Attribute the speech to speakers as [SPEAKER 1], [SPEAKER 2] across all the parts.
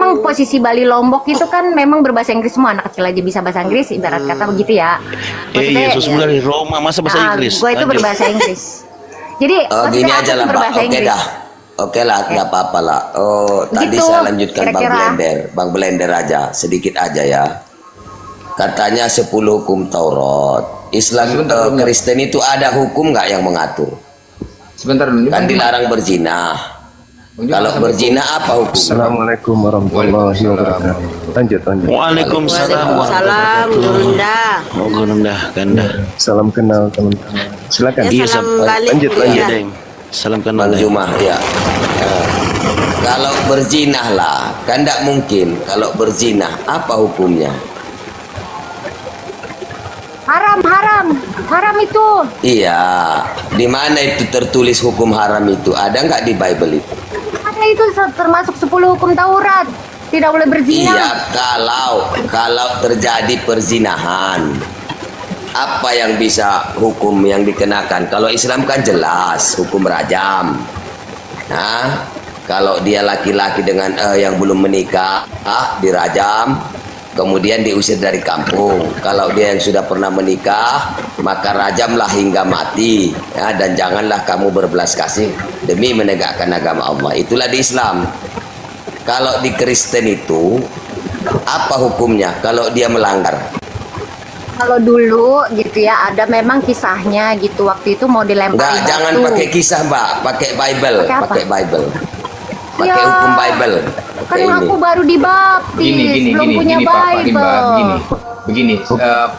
[SPEAKER 1] memang posisi Bali Lombok itu kan memang berbahasa Inggris semua, anak kecil aja bisa bahasa Inggris, ibarat kata begitu ya.
[SPEAKER 2] Iya, Yesus dari Roma masa bahasa Inggris.
[SPEAKER 1] Gue itu berbahasa Inggris. Jadi
[SPEAKER 3] gini aja lah Pak, oke dah. Oke lah, nggak apa-apa lah. Tadi
[SPEAKER 1] Gitu,
[SPEAKER 3] saya lanjutkan
[SPEAKER 1] kira-kira.
[SPEAKER 3] Bang Blender aja, sedikit aja ya. Katanya 10 hukum Taurat. Islam, Kristen itu ada hukum nggak yang mengatur?
[SPEAKER 4] Sebentar dulu.
[SPEAKER 3] Kan dilarang berzina. Kalau berzina apa hukum?
[SPEAKER 5] Assalamualaikum warahmatullahi wabarakatuh. Lanjut.
[SPEAKER 2] Waalaikumsalam.
[SPEAKER 6] Salam, Gurunda.
[SPEAKER 2] Oh, Gurunda, Ganda.
[SPEAKER 5] Salam kenal teman-teman. Silakan.
[SPEAKER 6] Ya, salam balik.
[SPEAKER 5] Lanjut.
[SPEAKER 2] Iya, Deng. Salam kenal.
[SPEAKER 3] Bang Jumah ya. Kalau berzinah lah, kan tidak mungkin. Kalau berzinah, apa hukumnya?
[SPEAKER 1] Haram itu.
[SPEAKER 3] Iya, di mana itu tertulis hukum haram itu? Ada nggak di Bible itu?
[SPEAKER 1] Karena itu termasuk 10 hukum Taurat. Tidak boleh berzina.
[SPEAKER 3] Iya, kalau terjadi perzinahan, apa yang bisa hukum yang dikenakan? Kalau Islam kan jelas hukum rajam. Nah, kalau dia laki-laki dengan yang belum menikah, dirajam, kemudian diusir dari kampung. Kalau dia yang sudah pernah menikah, maka rajamlah hingga mati, ya, dan janganlah kamu berbelas kasih demi menegakkan agama Allah. Itulah di Islam. Kalau di Kristen itu apa hukumnya kalau dia melanggar?
[SPEAKER 1] Kalau dulu gitu ya, ada memang kisahnya gitu, waktu itu mau dilempar
[SPEAKER 3] Enggak,
[SPEAKER 1] batu.
[SPEAKER 3] jangan pakai kisah Mbak, pakai Bible,
[SPEAKER 1] Pakai apa?
[SPEAKER 3] pakai
[SPEAKER 1] Ya,
[SPEAKER 3] hukum Bible.
[SPEAKER 1] Kan
[SPEAKER 3] Pakai
[SPEAKER 1] aku
[SPEAKER 3] ini.
[SPEAKER 1] baru dibaptis, belum punya Bible.
[SPEAKER 4] Begini,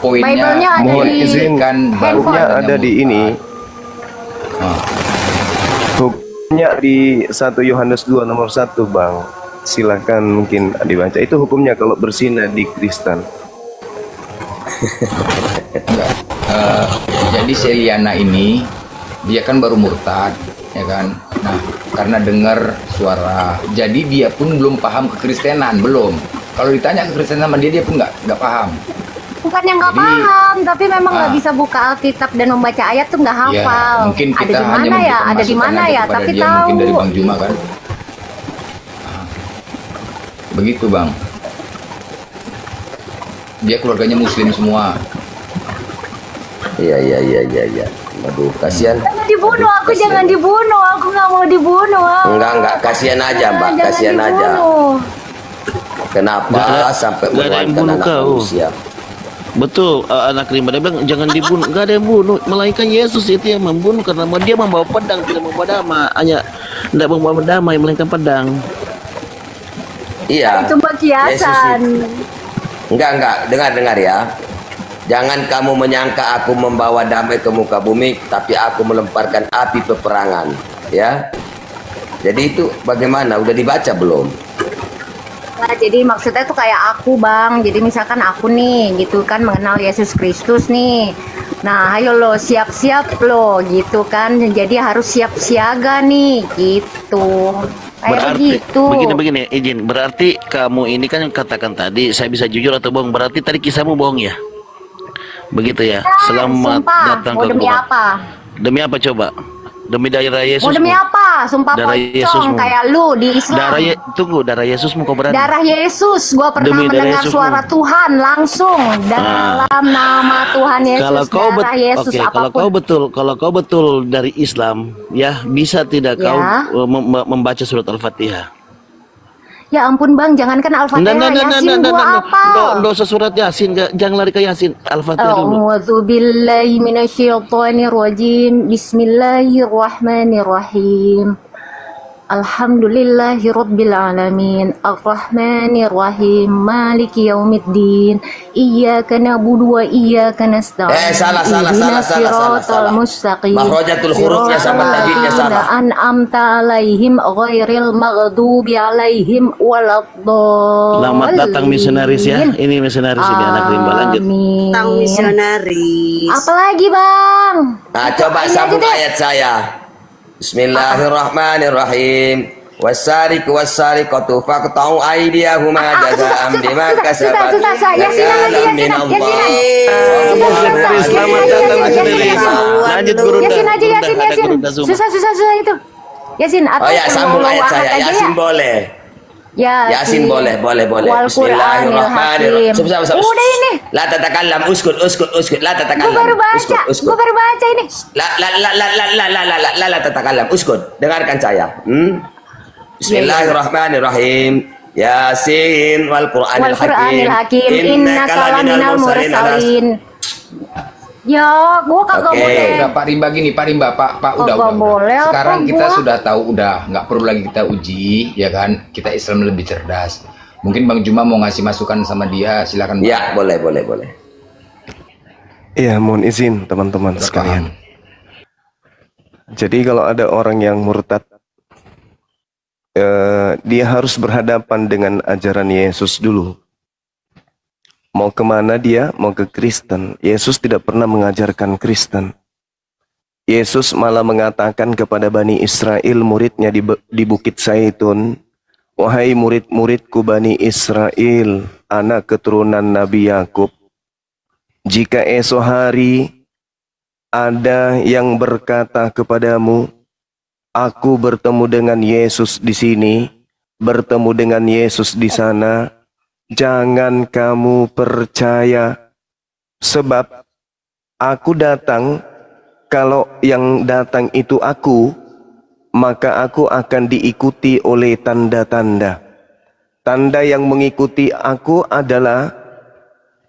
[SPEAKER 4] poinnya
[SPEAKER 1] Bible-nya ada
[SPEAKER 5] Mohon
[SPEAKER 1] di
[SPEAKER 5] izin,
[SPEAKER 4] kan
[SPEAKER 5] hukumnya ada di ini. Hukumnya di 1 Yohanes 2 nomor 1, Bang. Silahkan mungkin dibaca. Itu hukumnya kalau berzina di Kristen.
[SPEAKER 4] Enggak. Jadi Seliana ini dia kan baru murtad, ya kan. Nah, karena dengar suara, jadi dia pun belum paham kekristenan, belum. Kalau ditanya kekristenan sama dia pun nggak paham.
[SPEAKER 1] Bukannya nggak
[SPEAKER 4] Jadi,
[SPEAKER 1] paham, tapi memang nggak bisa buka Alkitab dan membaca ayat tuh nggak hafal.
[SPEAKER 4] Ya, mungkin
[SPEAKER 1] Ada
[SPEAKER 4] kita
[SPEAKER 1] di
[SPEAKER 4] hanya
[SPEAKER 1] mana ya?
[SPEAKER 4] memberikan
[SPEAKER 1] Ada di
[SPEAKER 4] masukan
[SPEAKER 1] mana
[SPEAKER 4] aja
[SPEAKER 1] ya?
[SPEAKER 4] kepada
[SPEAKER 1] Tapi
[SPEAKER 4] dia,
[SPEAKER 1] tahu.
[SPEAKER 4] mungkin dari Bang Juma kan. Begitu Bang. Dia keluarganya Muslim semua.
[SPEAKER 3] Iya. Aduh, kasihan.
[SPEAKER 1] Jangan dibunuh, aku jangan dibunuh. Aku nggak mau dibunuh.
[SPEAKER 3] Enggak, kasihan aja Mbak,
[SPEAKER 1] Jangan
[SPEAKER 3] kasihan aja.
[SPEAKER 1] dibunuh.
[SPEAKER 3] Kenapa sampai
[SPEAKER 2] nggak ada yang
[SPEAKER 3] menuhankan
[SPEAKER 2] bunuh
[SPEAKER 3] anak
[SPEAKER 2] kau.
[SPEAKER 3] manusia?
[SPEAKER 2] Betul, anak rimba dia bilang jangan dibunuh. Enggak ada yang bunuh, melainkan Yesus itu yang membunuh karena dia membawa pedang, tidak membawa damai. Hanya tidak membawa damai, melainkan pedang.
[SPEAKER 3] Iya.
[SPEAKER 1] Itu mbak kiasan.
[SPEAKER 3] Enggak, dengar ya. Jangan kamu menyangka aku membawa damai ke muka bumi, tapi aku melemparkan api peperangan, ya. Jadi itu bagaimana? Udah dibaca belum?
[SPEAKER 1] Nah, jadi maksudnya tuh kayak aku Bang. Jadi misalkan aku nih gitu kan mengenal Yesus Kristus nih. Nah, ayo lo siap-siap lo gitu kan. Jadi harus siap siaga nih gitu. Kayak begitu.
[SPEAKER 2] Begini, izin. Berarti kamu ini kan yang katakan tadi, saya bisa jujur atau bohong. Berarti tadi kisahmu bohong ya? Begitu ya. Selamat
[SPEAKER 1] Sumpah,
[SPEAKER 2] datang
[SPEAKER 1] mau
[SPEAKER 2] ke
[SPEAKER 1] demi
[SPEAKER 2] rumah.
[SPEAKER 1] apa?
[SPEAKER 2] Demi apa coba? Demi darah Yesus.
[SPEAKER 1] Mau demi apa? Sumpah
[SPEAKER 2] Darah
[SPEAKER 1] pocong
[SPEAKER 2] Yesusmu.
[SPEAKER 1] kayak lu di Islam.
[SPEAKER 2] Darah Yesusmu kau berani.
[SPEAKER 1] Darah Yesus, gua pernah
[SPEAKER 2] Demi darah
[SPEAKER 1] mendengar
[SPEAKER 2] Yesusmu.
[SPEAKER 1] suara Tuhan langsung dalam nama Tuhan Yesus.
[SPEAKER 2] Kalau kau
[SPEAKER 1] darah Yesus
[SPEAKER 2] Oke, kalau kau betul dari Islam, ya bisa tidak
[SPEAKER 1] Ya.
[SPEAKER 2] kau membaca surat Al-Fatihah?
[SPEAKER 1] Ya ampun Bang, jangankan Al-Fatihah, Yasin gua apa?
[SPEAKER 2] Nggak usah surat Yasin, jangan lari ke Yasin. Al-Fatihah dulu.
[SPEAKER 1] A'udzu billahi minasyaitonir rajim. Bismillahirrahmanirrahim. Alhamdulillahirabbil alamin. Arrahmanirrahim. Maliki yaumiddin. Iyyaka na'budu wa iyyaka nasta'in.
[SPEAKER 3] Salah.
[SPEAKER 1] Shiratal mustaqim.
[SPEAKER 3] Makhrajatul hurufnya sama tajwidnya salah.
[SPEAKER 1] An'amta alaihim ghairil maghdubi alaihim waladdallin.
[SPEAKER 2] Selamat datang misionaris ya. Ini misionaris ini anak rimba, lanjut.
[SPEAKER 1] Amin.
[SPEAKER 6] Tang misionaris.
[SPEAKER 1] Apalagi Bang?
[SPEAKER 3] Nah, coba
[SPEAKER 1] Ini
[SPEAKER 3] sambung
[SPEAKER 1] aja deh.
[SPEAKER 3] ayat saya. Bismillahirrahmanirrahim. Wasariqu wasariqatu faqta'u aydiyahuma jazaa'an bima kasabat.
[SPEAKER 2] Selamat datang misionaris. Lanjut Gurunda.
[SPEAKER 1] Yasin aja, Yasin.
[SPEAKER 2] Gurunda Zuma.
[SPEAKER 1] Susah itu. Yasin atau
[SPEAKER 3] Oh ya, sambung ayat saya. Yasin boleh. Yasin boleh.
[SPEAKER 1] Wal Qur'anil
[SPEAKER 3] Bismillahirrahmanirrahim.
[SPEAKER 1] Hakim. Udah ini.
[SPEAKER 3] La tatakallam, uskut. La
[SPEAKER 1] Gue
[SPEAKER 3] tatakallam.
[SPEAKER 1] baru baca.
[SPEAKER 3] Uskut.
[SPEAKER 1] Gue baru baca ini.
[SPEAKER 3] La tatakallam, uskut. Dengarkan saya. Bismillahirrahmanirrahim. Yasin wal Qur'anil
[SPEAKER 1] Hakim. Innaka laminal mursalin. Ya, gua kagak
[SPEAKER 3] Oke.
[SPEAKER 1] boleh.
[SPEAKER 4] Udah Pak Rimba gini, Pak Rimba, Pak udah.
[SPEAKER 1] Kagak boleh
[SPEAKER 4] Sekarang
[SPEAKER 1] apa
[SPEAKER 4] kita
[SPEAKER 1] gua?
[SPEAKER 4] sudah tahu, udah nggak perlu lagi kita uji, ya kan? Kita Islam lebih cerdas. Mungkin Bang Juma mau ngasih masukan sama dia, silakan. Bang.
[SPEAKER 3] Ya, boleh.
[SPEAKER 5] Iya, mohon izin teman-teman
[SPEAKER 4] Udah
[SPEAKER 5] sekalian. Jadi kalau ada orang yang murtad, dia harus berhadapan dengan ajaran Yesus dulu. Mau kemana dia? Mau ke Kristen. Yesus tidak pernah mengajarkan Kristen. Yesus malah mengatakan kepada Bani Israel, muridnya di Bukit Zaitun, wahai murid-muridku Bani Israel, anak keturunan Nabi Yakub, jika esok hari ada yang berkata kepadamu, aku bertemu dengan Yesus di sini, bertemu dengan Yesus di sana, jangan kamu percaya, sebab aku datang, kalau yang datang itu aku, maka aku akan diikuti oleh tanda-tanda. Tanda yang mengikuti aku adalah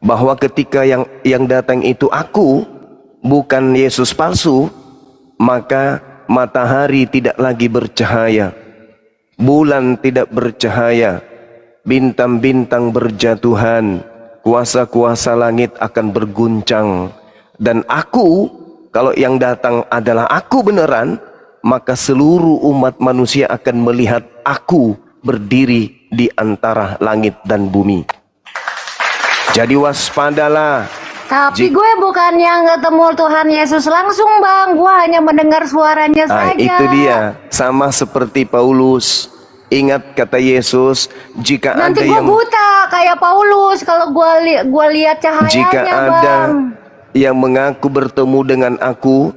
[SPEAKER 5] bahwa ketika yang datang itu aku, bukan Yesus palsu, maka matahari tidak lagi bercahaya, bulan tidak bercahaya, bintang-bintang berjatuhan, kuasa-kuasa langit akan berguncang. Dan aku, kalau yang datang adalah aku beneran, maka seluruh umat manusia akan melihat aku berdiri di antara langit dan bumi. Jadi waspadalah.
[SPEAKER 1] Tapi gue bukannya ketemu Tuhan Yesus langsung, Bang. Gue hanya mendengar suaranya saja.
[SPEAKER 5] Itu dia, sama seperti Paulus. Ingat kata Yesus, jika
[SPEAKER 1] Nanti
[SPEAKER 5] ada
[SPEAKER 1] gue
[SPEAKER 5] yang
[SPEAKER 1] buta kayak Paulus kalau gue lihat cahayanya,
[SPEAKER 5] jika ada
[SPEAKER 1] Bang.
[SPEAKER 5] yang mengaku bertemu dengan aku,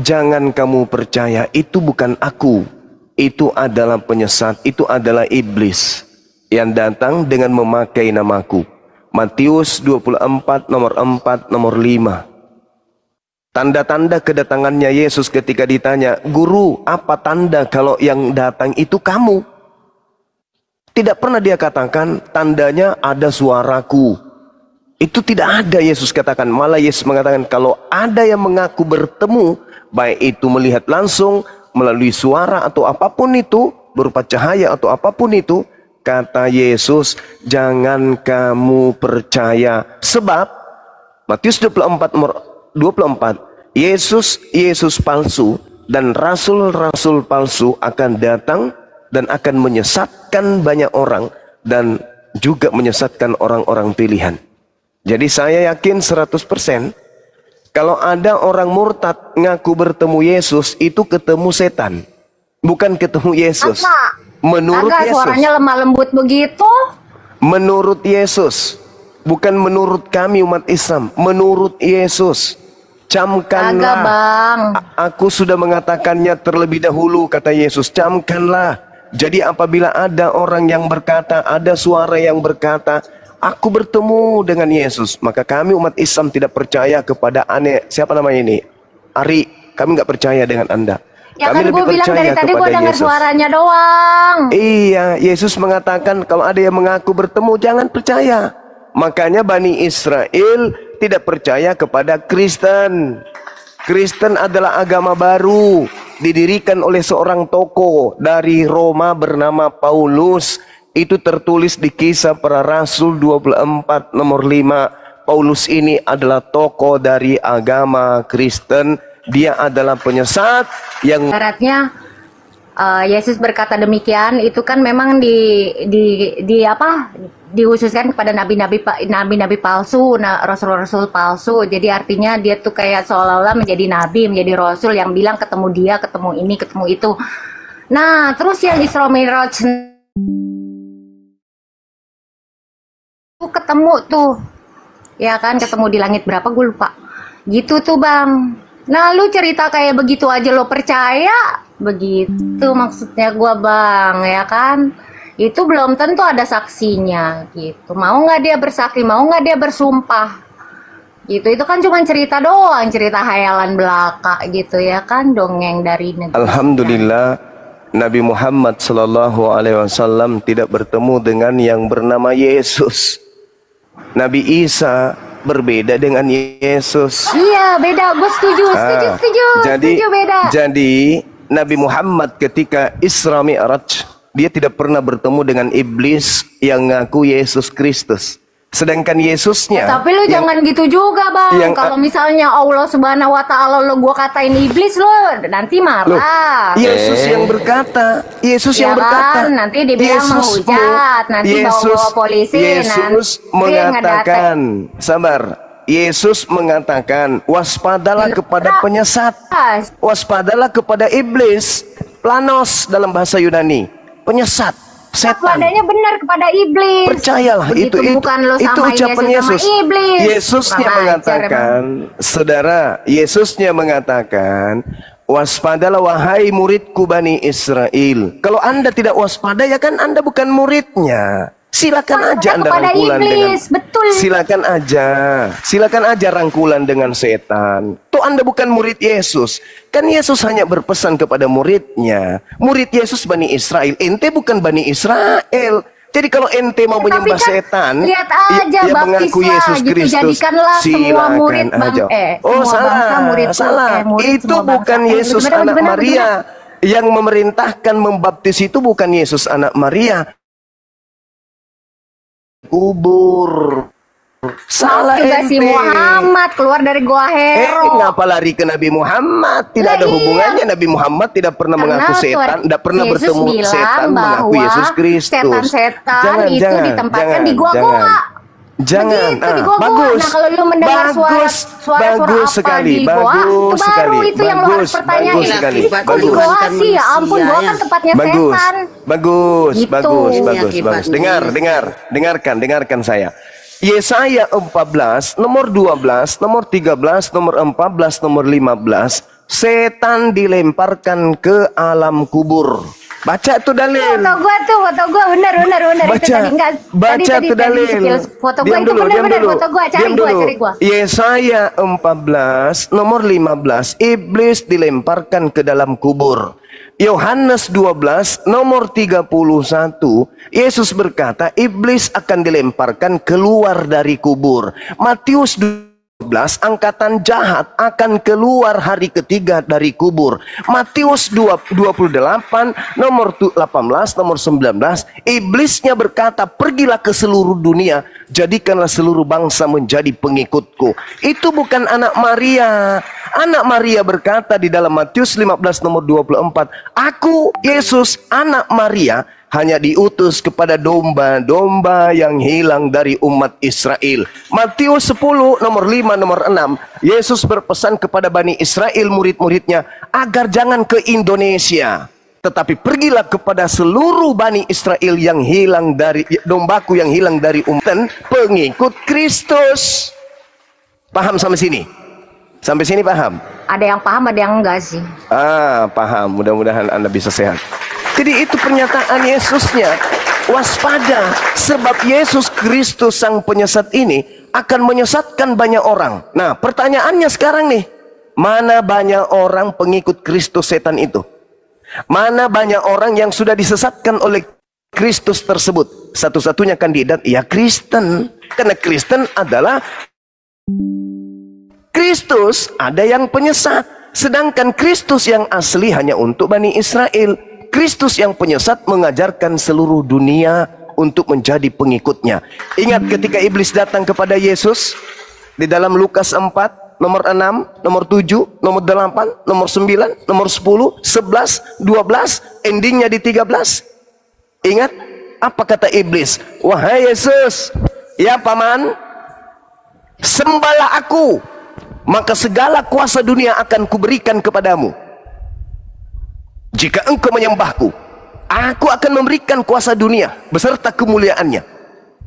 [SPEAKER 5] jangan kamu percaya, itu bukan aku. Itu adalah penyesat, itu adalah iblis yang datang dengan memakai namaku. Matius 24 nomor 4 nomor 5. Tanda-tanda kedatangannya Yesus ketika ditanya, guru, apa tanda kalau yang datang itu kamu? Tidak pernah dia katakan, tandanya ada suaraku. Itu tidak ada Yesus katakan. Malah Yesus mengatakan, kalau ada yang mengaku bertemu, baik itu melihat langsung, melalui suara atau apapun itu, berupa cahaya atau apapun itu, kata Yesus, jangan kamu percaya. Sebab, Matius 24 nomor 24, Yesus palsu dan rasul-rasul palsu akan datang dan akan menyesatkan banyak orang dan juga menyesatkan orang-orang pilihan. Jadi saya yakin 100% kalau ada orang murtad ngaku bertemu Yesus, itu ketemu setan, bukan ketemu Yesus.
[SPEAKER 1] Apa?
[SPEAKER 5] Menurut
[SPEAKER 1] Agak
[SPEAKER 5] Yesus.
[SPEAKER 1] suaranya lemah lembut begitu.
[SPEAKER 5] Menurut Yesus, bukan menurut kami umat Islam, menurut Yesus. Camkanlah.
[SPEAKER 1] Agak, Bang.
[SPEAKER 5] Aku sudah mengatakannya terlebih dahulu, kata Yesus. Camkanlah. Jadi apabila ada orang yang berkata, ada suara yang berkata, aku bertemu dengan Yesus, maka kami umat Islam tidak percaya kepada siapa namanya ini? Ari, kami nggak percaya dengan Anda.
[SPEAKER 1] Ya
[SPEAKER 5] Kami
[SPEAKER 1] kan gue bilang dari tadi gue dengar
[SPEAKER 5] Yesus.
[SPEAKER 1] suaranya doang.
[SPEAKER 5] Iya, Yesus mengatakan kalau ada yang mengaku bertemu, jangan percaya. Makanya Bani Israel tidak percaya kepada Kristen. Kristen adalah agama baru, didirikan oleh seorang tokoh dari Roma bernama Paulus. Itu tertulis di Kisah Para Rasul 24 nomor 5. Paulus ini adalah tokoh dari agama Kristen. Dia adalah penyesat yang
[SPEAKER 1] Ibaratnya Yesus berkata demikian, itu kan memang dikhususkan kepada nabi-nabi palsu, rasul-rasul palsu. Jadi artinya dia tuh kayak seolah-olah menjadi nabi, menjadi rasul yang bilang ketemu dia, ketemu ini, ketemu itu. Nah, terus yang Isra Mi'raj ketemu tuh, ya kan, ketemu di langit berapa gue lupa. Gitu tuh, Bang. Nah, lu cerita kayak begitu aja lo percaya? Begitu maksudnya gua, Bang, ya kan? itu belum tentu ada saksinya gitu. Mau nggak dia bersaksi, mau nggak dia bersumpah gitu. Itu kan cuma cerita doang, cerita hayalan belaka gitu ya kan, dongeng dari negeri.
[SPEAKER 5] Alhamdulillah, Nabi Muhammad Sallallahu Alaihi Wasallam tidak bertemu dengan yang bernama Yesus. Nabi Isa berbeda dengan Yesus.
[SPEAKER 1] Iya beda, gue setuju, setuju beda.
[SPEAKER 5] Jadi Nabi Muhammad ketika Isra Mi'raj, dia tidak pernah bertemu dengan iblis yang ngaku Yesus Kristus. Sedangkan Yesusnya,
[SPEAKER 1] tapi lu jangan gitu juga bang. Kalau misalnya Allah Subhanahu Wa Taala lo gua katain iblis lo, nanti marah.
[SPEAKER 5] Yesus yang berkata, Yesus
[SPEAKER 1] ya
[SPEAKER 5] yang berkata,
[SPEAKER 1] nanti dibilang menghujat, nanti bawa polisi.
[SPEAKER 5] Yesus mengatakan, sabar. Yesus mengatakan, waspadalah kepada penyesat, waspadalah kepada iblis, planos dalam bahasa Yunani, penyesat. Setan.
[SPEAKER 1] Padanya benar kepada iblis.
[SPEAKER 5] Percayalah, itu
[SPEAKER 1] bukan lo
[SPEAKER 5] itu ucapan Yesus. Yesusnya mengatakan, saudara, Yesusnya mengatakan, waspadalah wahai muridku Bani Israel. Kalau Anda tidak waspada, ya kan Anda bukan muridnya. Silakan aja Anda rangkulan dengan silakan aja rangkulan dengan setan. Tuh Anda bukan murid Yesus. Kan Yesus hanya berpesan kepada muridnya. Murid Yesus Bani Israel. Ente bukan Bani Israel. Jadi kalau ente mau menyembah setan,
[SPEAKER 1] lihat aja
[SPEAKER 5] ya mengaku Yesus
[SPEAKER 1] gitu,
[SPEAKER 5] Kristus,
[SPEAKER 1] semua murid
[SPEAKER 5] aja.
[SPEAKER 1] murid
[SPEAKER 5] salah. Itu bukan Yesus anak Maria. Yang memerintahkan membaptis itu bukan Yesus anak Maria. Kubur. Salah
[SPEAKER 1] juga si Muhammad keluar dari gua Hero.
[SPEAKER 5] Ngapa lari ke Nabi Muhammad? Tidak ada hubungannya. Nabi Muhammad tidak pernah mengaku setan, tidak pernah bertemu setan mengaku Yesus Kristus.
[SPEAKER 1] Setan-setan itu ditempatkan di gua-gua.
[SPEAKER 5] Jangan,
[SPEAKER 1] bagus. Nah, kalau lu mendengar suara
[SPEAKER 5] sekali,
[SPEAKER 1] bagus sekali, itu yang lu harus pertanyain.
[SPEAKER 5] Bagus sekali,
[SPEAKER 1] bagus sih, ya ampun, gua kan tempatnya setan.
[SPEAKER 5] Bagus. Dengarkan saya. Yesaya 14, nomor 12, nomor 13, nomor 14, nomor 15, setan dilemparkan ke alam kubur. Baca tuh dalil.
[SPEAKER 1] Foto gua benar.
[SPEAKER 5] Baca tuh dalil.
[SPEAKER 1] Foto gua itu benar foto gua. Cari gua.
[SPEAKER 5] Yesaya 14 nomor 15, iblis dilemparkan ke dalam kubur. Yohanes 12 nomor 31, Yesus berkata iblis akan dilemparkan keluar dari kubur. Matius 12, angkatan jahat akan keluar hari ketiga dari kubur. Matius 28 nomor 18 nomor 19, iblisnya berkata, pergilah ke seluruh dunia, jadikanlah seluruh bangsa menjadi pengikutku. Itu bukan anak Maria. Anak Maria berkata di dalam Matius 15 nomor 24, aku Yesus anak Maria hanya diutus kepada domba-domba yang hilang dari umat Israel. Matius 10 nomor 5 nomor 6, Yesus berpesan kepada Bani Israel murid-muridnya agar jangan ke Indonesia, tetapi pergilah kepada seluruh Bani Israel yang hilang dari dombaku yang hilang dari umat pengikut Kristus. Paham sampai sini? Sampai sini paham?
[SPEAKER 1] Ada yang paham, ada yang enggak sih.
[SPEAKER 5] Paham. Mudah-mudahan Anda bisa sehat. Jadi itu pernyataan Yesusnya. Waspada, sebab Yesus Kristus sang penyesat ini akan menyesatkan banyak orang. Nah, pertanyaannya sekarang nih, mana banyak orang pengikut Kristus setan itu? Mana banyak orang yang sudah disesatkan oleh Kristus tersebut? Satu-satunya kandidat ya Kristen. Karena Kristen adalah Kristus, ada yang penyesat. Sedangkan Kristus yang asli hanya untuk Bani Israel. Kristus yang penyesat mengajarkan seluruh dunia untuk menjadi pengikutnya. Ingat ketika iblis datang kepada Yesus di dalam Lukas 4 nomor 6, nomor 7, nomor 8, nomor 9, nomor 10, 11, 12, endingnya di 13. Ingat apa kata iblis? Wahai Yesus, ya paman, sembahlah aku, maka segala kuasa dunia akan kuberikan kepadamu. Jika engkau menyembahku, aku akan memberikan kuasa dunia beserta kemuliaannya.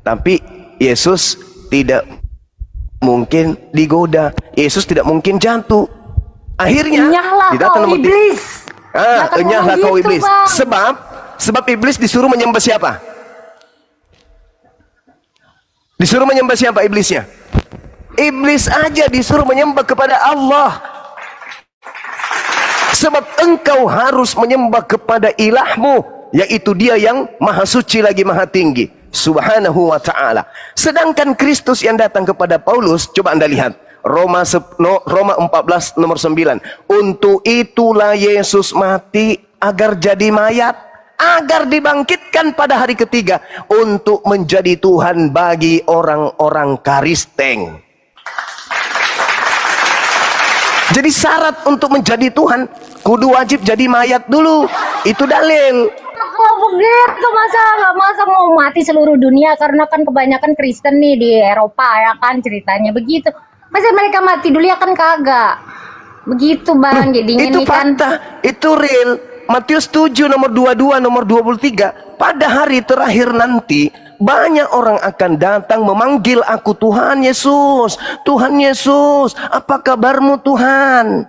[SPEAKER 5] Tapi Yesus tidak mungkin digoda. Yesus tidak mungkin jatuh. Akhirnya
[SPEAKER 1] enyahlah
[SPEAKER 5] di data
[SPEAKER 1] kau
[SPEAKER 5] nomor
[SPEAKER 1] iblis.
[SPEAKER 5] enyahlah kau iblis. Sebab iblis disuruh menyembah siapa? Disuruh menyembah siapa iblisnya? Iblis aja disuruh menyembah kepada Allah. Sebab engkau harus menyembah kepada ilahmu, yaitu dia yang maha suci lagi maha tinggi, subhanahu wa ta'ala. Sedangkan Kristus yang datang kepada Paulus, coba anda lihat Roma 14 nomor 9. Untuk itulah Yesus mati agar jadi mayat, agar dibangkitkan pada hari ketiga untuk menjadi Tuhan bagi orang-orang Kristen. Jadi syarat untuk menjadi Tuhan kudu wajib jadi mayat dulu. Itu dalil.
[SPEAKER 1] Kok begitu, masa mau mati seluruh dunia, karena kan kebanyakan Kristen nih di Eropa ya kan ceritanya begitu. Masa mereka mati dulu ya kan kagak. Begitu Bang, jadinya
[SPEAKER 5] Itu
[SPEAKER 1] nih kan
[SPEAKER 5] fakta, itu real. Matius 7 nomor 22 nomor 23. Pada hari terakhir nanti banyak orang akan datang memanggil aku, Tuhan Yesus, Tuhan Yesus, apa kabarmu Tuhan?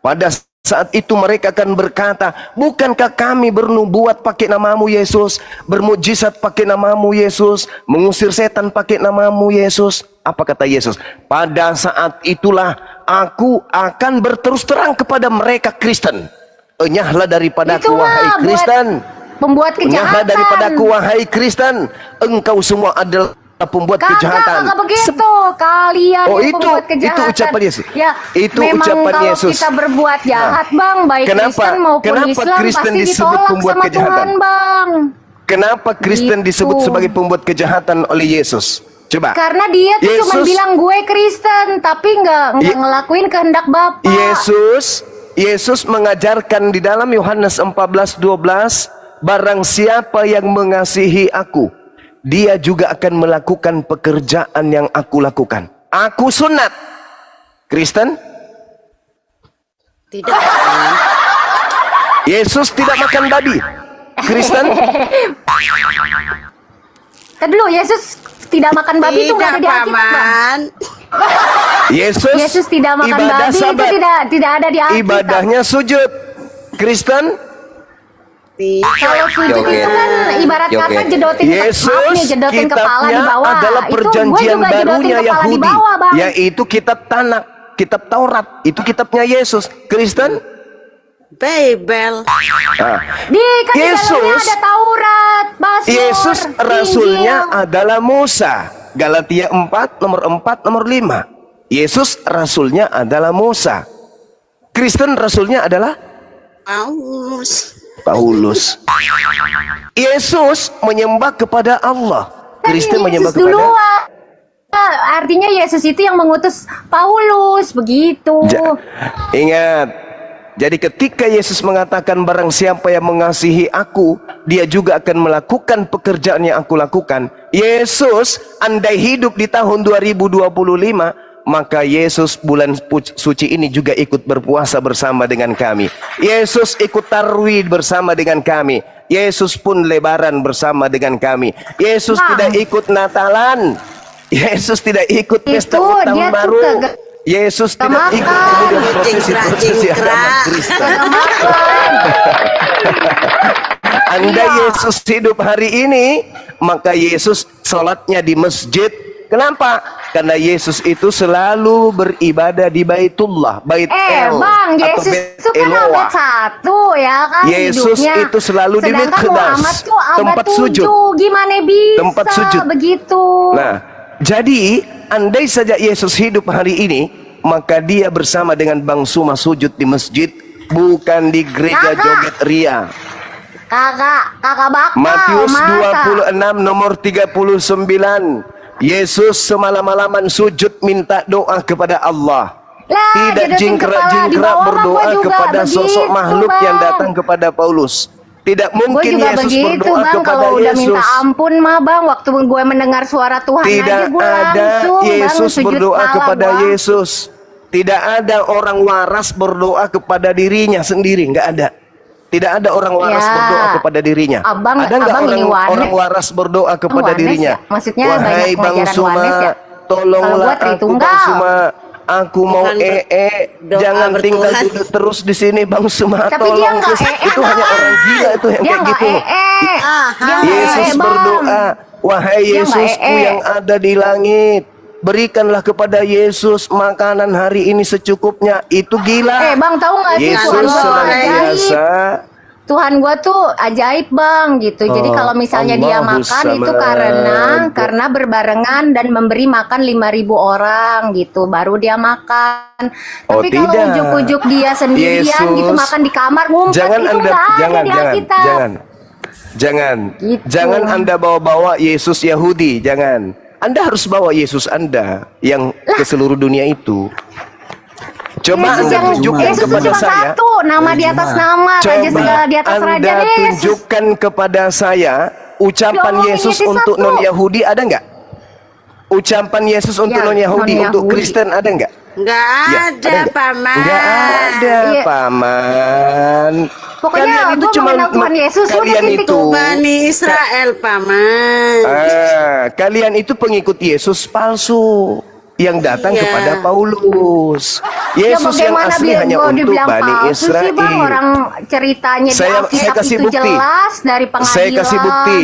[SPEAKER 5] Pada saat itu mereka akan berkata, bukankah kami bernubuat pakai namamu Yesus, bermujizat pakai namamu Yesus, mengusir setan pakai namamu Yesus? Apa kata Yesus? Pada saat itulah aku akan berterus terang kepada mereka Kristen. Enyahlah daripadaku wahai Kristen.
[SPEAKER 1] pembuat
[SPEAKER 5] Enyahlah
[SPEAKER 1] kejahatan.
[SPEAKER 5] daripadaku wahai Kristen. Engkau semua adalah pembuat kejahatan.
[SPEAKER 1] Kagak begitu. Kalian
[SPEAKER 5] Oh,
[SPEAKER 1] yang
[SPEAKER 5] itu
[SPEAKER 1] pembuat kejahatan.
[SPEAKER 5] ucapan Yesus.
[SPEAKER 1] Ya,
[SPEAKER 5] Itu
[SPEAKER 1] memang
[SPEAKER 5] ucapan
[SPEAKER 1] kalau
[SPEAKER 5] Yesus.
[SPEAKER 1] kita berbuat jahat, Bang, baik Kristen maupun
[SPEAKER 5] kenapa
[SPEAKER 1] Islam
[SPEAKER 5] Kristen
[SPEAKER 1] pasti
[SPEAKER 5] disebut
[SPEAKER 1] ditolak
[SPEAKER 5] pembuat
[SPEAKER 1] sama
[SPEAKER 5] kejahatan?
[SPEAKER 1] Tuhan, Bang.
[SPEAKER 5] Kenapa Kristen
[SPEAKER 1] Gitu.
[SPEAKER 5] disebut sebagai pembuat kejahatan oleh Yesus? Coba.
[SPEAKER 1] Karena dia tuh cuma
[SPEAKER 5] Yesus-
[SPEAKER 1] bilang gue Kristen, tapi nggak ngelakuin kehendak Bapa.
[SPEAKER 5] Yesus mengajarkan di dalam Yohanes 14:12, barang siapa yang mengasihi aku, dia juga akan melakukan pekerjaan yang aku lakukan. Aku sunat. Kristen?
[SPEAKER 6] Tidak. Bang.
[SPEAKER 5] Yesus tidak makan babi. Kristen?
[SPEAKER 1] Tadi dulu, Yesus tidak makan babi itu nggak ada di
[SPEAKER 6] Tidak,
[SPEAKER 1] Alkitab, Bang.
[SPEAKER 6] Paman.
[SPEAKER 1] Yesus tidak makan
[SPEAKER 5] ibadah
[SPEAKER 1] babi
[SPEAKER 5] Sabat.
[SPEAKER 1] itu tidak ada di Alkitab.
[SPEAKER 5] Ibadahnya sujud. Kristen?
[SPEAKER 6] Tidak.
[SPEAKER 1] Kalau sujud
[SPEAKER 3] Joget.
[SPEAKER 1] itu kan ibarat kata
[SPEAKER 3] Joget.
[SPEAKER 1] jedotin maaf nih, jedotin kepala di bawah.
[SPEAKER 5] adalah
[SPEAKER 1] Itu
[SPEAKER 5] perjanjian
[SPEAKER 1] gue juga
[SPEAKER 5] barunya
[SPEAKER 1] jedotin kepala di
[SPEAKER 5] Yahudi,
[SPEAKER 1] bawah, Bang.
[SPEAKER 5] yaitu kitab Tanakh, kitab Taurat. Itu kitabnya Yesus. Kristen?
[SPEAKER 6] Bible.
[SPEAKER 5] Nah,
[SPEAKER 1] Di kan di dalamnya
[SPEAKER 5] Yesus-
[SPEAKER 1] ada Taurat, Mazmur,
[SPEAKER 5] Yesus rasulnya
[SPEAKER 1] Injil.
[SPEAKER 5] adalah Musa. Galatia 4 nomor 5. Yesus rasulnya adalah Musa. Kristen rasulnya adalah Paulus. Yesus menyembah kepada Allah. Kristen
[SPEAKER 1] Yesus
[SPEAKER 5] menyembah kepada
[SPEAKER 1] duluan. Artinya Yesus itu yang mengutus Paulus, begitu.
[SPEAKER 5] Ingat. Jadi ketika Yesus mengatakan barang siapa yang mengasihi aku, dia juga akan melakukan pekerjaan yang aku lakukan. Yesus andai hidup di tahun 2025, maka Yesus bulan suci ini juga ikut berpuasa bersama dengan kami. Yesus ikut tarwih bersama dengan kami. Yesus pun lebaran bersama dengan kami. Yesus tidak ikut Natalan. Yesus tidak ikut pesta
[SPEAKER 1] Itu,
[SPEAKER 5] utang
[SPEAKER 1] dia tuh
[SPEAKER 5] baru.
[SPEAKER 1] kagak-
[SPEAKER 5] Yesus tidak
[SPEAKER 1] makan.
[SPEAKER 5] ikut kemudian prosesi
[SPEAKER 6] Jingkrak-jingkrak.
[SPEAKER 5] agama Kristen.
[SPEAKER 1] Kagak makan.
[SPEAKER 5] Anda Yesus hidup hari ini, maka Yesus sholatnya di masjid. Kenapa? Karena Yesus itu selalu beribadah di Baitullah, Bait El
[SPEAKER 1] Bang,
[SPEAKER 5] atau
[SPEAKER 1] Yesus
[SPEAKER 5] Bait
[SPEAKER 1] itu kan
[SPEAKER 5] Eloah.
[SPEAKER 1] abad 1 ya kan
[SPEAKER 5] Yesus
[SPEAKER 1] hidupnya.
[SPEAKER 5] itu selalu di
[SPEAKER 1] Sedangkan
[SPEAKER 5] Mikdas,
[SPEAKER 1] Muhammad tuh abad
[SPEAKER 5] tempat
[SPEAKER 1] 7.
[SPEAKER 5] sujud.
[SPEAKER 1] Gimana bisa
[SPEAKER 5] Tempat sujud.
[SPEAKER 1] begitu?
[SPEAKER 5] Nah, jadi andai saja Yesus hidup hari ini, maka dia bersama dengan Bang Suma sujud di masjid, bukan di gereja
[SPEAKER 1] Kakak.
[SPEAKER 5] joget ria.
[SPEAKER 1] Kakak bakal
[SPEAKER 5] Matius
[SPEAKER 1] masa?
[SPEAKER 5] 26 nomor 39. Yesus semalam-malaman sujud minta doa kepada Allah.
[SPEAKER 1] Lah,
[SPEAKER 5] Tidak
[SPEAKER 1] jodotin kepala di
[SPEAKER 5] jingkrak-jingkrak
[SPEAKER 1] bawah mah
[SPEAKER 5] berdoa
[SPEAKER 1] gua juga
[SPEAKER 5] kepada sosok
[SPEAKER 1] begitu,
[SPEAKER 5] makhluk yang
[SPEAKER 1] Bang.
[SPEAKER 5] datang kepada Paulus. Tidak
[SPEAKER 1] Gue
[SPEAKER 5] mungkin
[SPEAKER 1] juga
[SPEAKER 5] Yesus
[SPEAKER 1] begitu
[SPEAKER 5] berdoa
[SPEAKER 1] Bang,
[SPEAKER 5] kepada
[SPEAKER 1] kalau udah
[SPEAKER 5] Yesus.
[SPEAKER 1] minta ampun mah Bang, waktu gue mendengar suara Tuhan
[SPEAKER 5] Tidak
[SPEAKER 1] aja gue
[SPEAKER 5] ada
[SPEAKER 1] langsung
[SPEAKER 5] Yesus
[SPEAKER 1] Bang, sujud
[SPEAKER 5] berdoa
[SPEAKER 1] kepala
[SPEAKER 5] kepada
[SPEAKER 1] gua.
[SPEAKER 5] Yesus. Tidak ada orang waras berdoa kepada dirinya sendiri, nggak ada. Tidak ada orang waras
[SPEAKER 1] Ya.
[SPEAKER 5] berdoa kepada dirinya.
[SPEAKER 1] Abang-
[SPEAKER 5] Ada nggak
[SPEAKER 1] abang ini wanes.
[SPEAKER 5] orang waras berdoa kepada
[SPEAKER 1] Wanes
[SPEAKER 5] dirinya?
[SPEAKER 1] ya? Maksudnya
[SPEAKER 5] Wahai
[SPEAKER 1] banyak
[SPEAKER 5] Bang
[SPEAKER 1] pelajaran
[SPEAKER 5] Suma,
[SPEAKER 1] wanes ya? Kalau
[SPEAKER 5] tolonglah
[SPEAKER 1] gua
[SPEAKER 5] aku
[SPEAKER 1] Tritunggal.
[SPEAKER 5] Bang Suma. Aku mau
[SPEAKER 6] Bukan doa
[SPEAKER 5] jangan tinggal
[SPEAKER 6] bertuhan.
[SPEAKER 5] duduk terus di sini Bang Suma.
[SPEAKER 1] Tapi dia
[SPEAKER 5] Tolong,
[SPEAKER 1] nggak
[SPEAKER 5] itu hanya orang gila itu yang
[SPEAKER 1] Dia
[SPEAKER 5] kayak
[SPEAKER 1] nggak
[SPEAKER 5] gitu.
[SPEAKER 1] Dia nggak
[SPEAKER 5] Yesus
[SPEAKER 1] Bang.
[SPEAKER 5] berdoa, wahai
[SPEAKER 1] Dia nggak
[SPEAKER 5] Yesusku yang ada di langit, berikanlah kepada Yesus makanan hari ini secukupnya. Itu gila.
[SPEAKER 1] Bang, tahu nggak sih Tuhan
[SPEAKER 5] Yesus
[SPEAKER 1] gua tuh
[SPEAKER 5] senantiasa
[SPEAKER 1] ajaib. Tuhan gua tuh ajaib Bang gitu. Jadi
[SPEAKER 5] Oh,
[SPEAKER 1] kalau misalnya dia
[SPEAKER 5] Allahu
[SPEAKER 1] makan itu
[SPEAKER 5] samad.
[SPEAKER 1] karena berbarengan dan memberi makan 5.000 orang gitu. Baru dia makan.
[SPEAKER 5] Oh,
[SPEAKER 1] Tapi kalau
[SPEAKER 5] tidak.
[SPEAKER 1] ujuk-ujuk dia sendirian
[SPEAKER 5] Yesus.
[SPEAKER 1] gitu makan di kamar ngumpet
[SPEAKER 5] Jangan
[SPEAKER 1] itu
[SPEAKER 5] Anda,
[SPEAKER 1] nggak ada
[SPEAKER 5] jangan,
[SPEAKER 1] di
[SPEAKER 5] jangan,
[SPEAKER 1] Alkitab.
[SPEAKER 5] jangan,
[SPEAKER 1] Gitu.
[SPEAKER 5] jangan Anda bawa-bawa Yesus Yahudi, jangan. Anda harus bawa Yesus Anda yang ke seluruh dunia itu. Coba
[SPEAKER 1] Yesus
[SPEAKER 5] Anda
[SPEAKER 1] yang
[SPEAKER 5] tunjukkan
[SPEAKER 1] Yesus
[SPEAKER 5] kepada
[SPEAKER 1] cuma
[SPEAKER 5] saya.
[SPEAKER 1] satu, nama di atas nama, raja segala di atas raja.
[SPEAKER 5] Anda
[SPEAKER 1] Yesus.
[SPEAKER 5] tunjukkan kepada saya ucapan
[SPEAKER 1] Ya,
[SPEAKER 5] Yesus
[SPEAKER 1] Yesus
[SPEAKER 5] untuk
[SPEAKER 1] satu.
[SPEAKER 5] non Yahudi ada nggak? Ucapan Yesus untuk
[SPEAKER 1] Ya,
[SPEAKER 5] non Yahudi, untuk
[SPEAKER 1] non-Yahudi.
[SPEAKER 5] Kristen ada nggak?
[SPEAKER 6] Nggak
[SPEAKER 5] Ya,
[SPEAKER 6] ada,
[SPEAKER 5] nggak?
[SPEAKER 6] Paman.
[SPEAKER 5] Nggak ada,
[SPEAKER 1] Iya.
[SPEAKER 5] Paman.
[SPEAKER 1] Pokoknya
[SPEAKER 5] Kalian itu
[SPEAKER 1] gua
[SPEAKER 5] cuma
[SPEAKER 1] mengenal Tuhan Yesus, udah
[SPEAKER 5] kalian
[SPEAKER 1] titik.
[SPEAKER 5] itu
[SPEAKER 6] Bani Israel, Paman.
[SPEAKER 5] kalian itu pengikut Yesus palsu yang datang
[SPEAKER 6] Iya.
[SPEAKER 5] kepada Paulus. Yesus yang
[SPEAKER 1] bagaimana
[SPEAKER 5] asli
[SPEAKER 1] biar
[SPEAKER 5] hanya
[SPEAKER 1] gua
[SPEAKER 5] untuk
[SPEAKER 1] dibilang
[SPEAKER 5] Bani
[SPEAKER 1] palsu
[SPEAKER 5] Israel.
[SPEAKER 1] sih, Bang? Orang ceritanya di
[SPEAKER 5] Saya
[SPEAKER 1] Alkitab
[SPEAKER 5] kasih
[SPEAKER 1] itu
[SPEAKER 5] bukti.
[SPEAKER 1] jelas dari pengadilan.
[SPEAKER 5] Saya kasih bukti.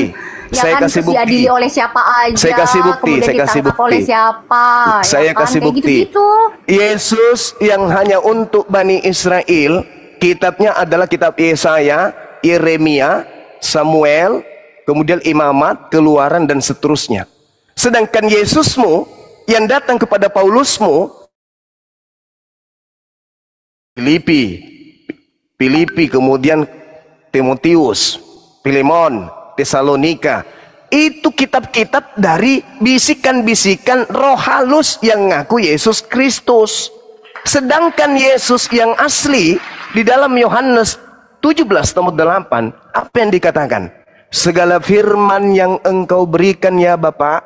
[SPEAKER 1] Ya
[SPEAKER 5] Saya
[SPEAKER 1] kan,
[SPEAKER 5] kasih
[SPEAKER 1] terus
[SPEAKER 5] bukti.
[SPEAKER 1] diadili oleh siapa aja.
[SPEAKER 5] Saya kasih bukti,
[SPEAKER 1] Kemudian
[SPEAKER 5] saya kasih
[SPEAKER 1] ditangkap
[SPEAKER 5] bukti.
[SPEAKER 1] oleh siapa.
[SPEAKER 5] Saya
[SPEAKER 1] ya kan?
[SPEAKER 5] kasih
[SPEAKER 1] Kayak
[SPEAKER 5] bukti.
[SPEAKER 1] gitu-gitu.
[SPEAKER 5] Yesus yang hanya untuk Bani Israel, kitabnya adalah kitab Yesaya, Yeremia, Samuel, kemudian Imamat, Keluaran dan seterusnya. Sedangkan Yesusmu yang datang kepada Paulusmu, Filipi, kemudian Timotius, Filemon, Tesalonika, itu kitab-kitab dari bisikan-bisikan roh halus yang ngaku Yesus Kristus. Sedangkan Yesus yang asli di dalam Yohanes 17 nomor 8, apa yang dikatakan? Segala firman yang engkau berikan ya Bapa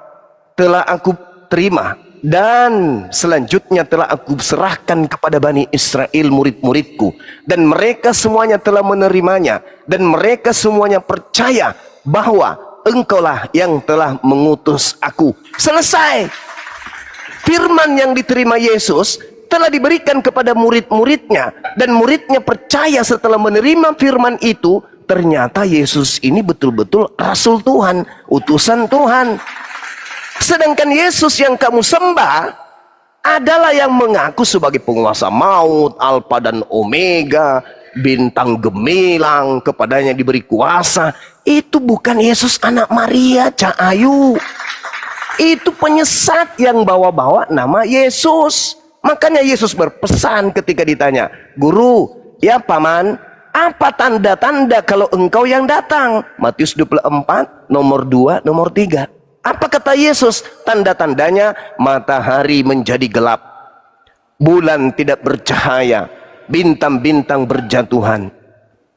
[SPEAKER 5] telah aku terima, dan selanjutnya telah aku serahkan kepada Bani Israel murid-muridku, dan mereka semuanya telah menerimanya, dan mereka semuanya percaya bahwa engkaulah yang telah mengutus aku. Selesai. Firman yang diterima Yesus telah diberikan kepada murid-muridnya, dan muridnya percaya setelah menerima firman itu. Ternyata Yesus ini betul-betul Rasul Tuhan, utusan Tuhan. Sedangkan Yesus yang kamu sembah adalah yang mengaku sebagai penguasa maut, Alfa dan Omega, bintang gemilang, kepadanya diberi kuasa. Itu bukan Yesus anak Maria, Cak Ayu. Itu penyesat yang bawa-bawa nama Yesus. Makanya Yesus berpesan ketika ditanya, Guru, ya Paman, apa tanda-tanda kalau engkau yang datang? Matius 24, nomor 2, nomor 3. Apa kata Yesus? Tanda-tandanya matahari menjadi gelap, bulan tidak bercahaya, bintang-bintang berjatuhan,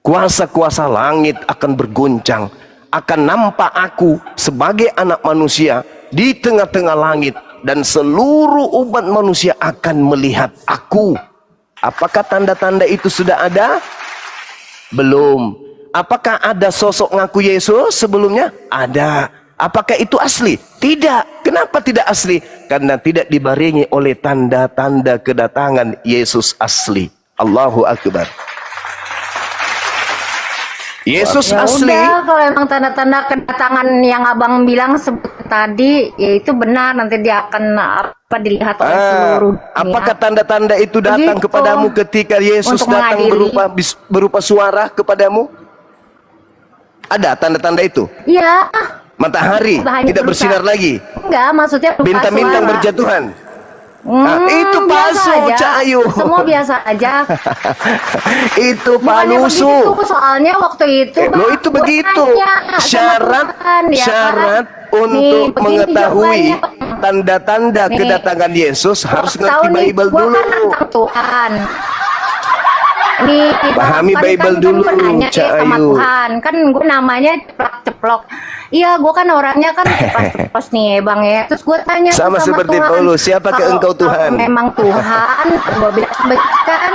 [SPEAKER 5] kuasa-kuasa langit akan berguncang, akan nampak aku sebagai anak manusia di tengah-tengah langit, dan seluruh umat manusia akan melihat aku. Apakah tanda-tanda itu sudah ada? Belum. Apakah ada sosok ngaku Yesus sebelumnya? Ada. Apakah itu asli? Tidak. Kenapa tidak asli? Karena tidak dibarengi oleh tanda-tanda kedatangan Yesus asli. Allahu Akbar. Yesus
[SPEAKER 1] Ya
[SPEAKER 5] asli.
[SPEAKER 1] udah, kalau emang tanda-tanda kedatangan yang abang bilang sebut tadi, ya itu benar, nanti dia akan dilihat oleh seluruh dunia.
[SPEAKER 5] Apakah tanda-tanda itu datang
[SPEAKER 1] Begitu.
[SPEAKER 5] kepadamu ketika Yesus
[SPEAKER 1] Untuk
[SPEAKER 5] datang
[SPEAKER 1] mengadili.
[SPEAKER 5] berupa suara kepadamu? Ada tanda-tanda itu?
[SPEAKER 1] Iya,
[SPEAKER 5] Matahari
[SPEAKER 1] hanya
[SPEAKER 5] tidak
[SPEAKER 1] berusaha.
[SPEAKER 5] bersinar lagi,
[SPEAKER 1] enggak, maksudnya berupa
[SPEAKER 5] bintang-bintang
[SPEAKER 1] suara.
[SPEAKER 5] berjatuhan. Nah, itu
[SPEAKER 1] biasa
[SPEAKER 5] palsu,
[SPEAKER 1] aja.
[SPEAKER 5] Cak Ayu.
[SPEAKER 1] Semua biasa aja.
[SPEAKER 5] Itu
[SPEAKER 1] Bukannya
[SPEAKER 5] palsu.
[SPEAKER 1] begitu, soalnya waktu itu
[SPEAKER 5] Lo itu
[SPEAKER 1] gua
[SPEAKER 5] begitu.
[SPEAKER 1] tanya sama
[SPEAKER 5] Syarat
[SPEAKER 1] Tuhan, ya kan?
[SPEAKER 5] syarat
[SPEAKER 1] Nih,
[SPEAKER 5] untuk
[SPEAKER 1] begini
[SPEAKER 5] mengetahui
[SPEAKER 1] jawabannya.
[SPEAKER 5] tanda-tanda
[SPEAKER 1] Nih,
[SPEAKER 5] kedatangan Yesus harus
[SPEAKER 1] Tahu
[SPEAKER 5] ngerti
[SPEAKER 1] nih,
[SPEAKER 5] Bible
[SPEAKER 1] gua
[SPEAKER 5] dulu.
[SPEAKER 1] kan tentang Tuhan. Nih,
[SPEAKER 5] Pahami
[SPEAKER 1] kan
[SPEAKER 5] Bible
[SPEAKER 1] kan
[SPEAKER 5] dulu,
[SPEAKER 1] gua nanya
[SPEAKER 5] Cak
[SPEAKER 1] sama
[SPEAKER 5] Ayu.
[SPEAKER 1] Tuhan, kan gue namanya ceplok-ceplok. Iya, gue kan orangnya kan ceplos nih bang ya. Terus gue tanya tuh
[SPEAKER 5] Sama seperti
[SPEAKER 1] Tuhan,
[SPEAKER 5] Paulus, siapakah
[SPEAKER 1] kalau-
[SPEAKER 5] engkau Tuhan?
[SPEAKER 1] kalau memang Tuhan, gue bilang begitu kan.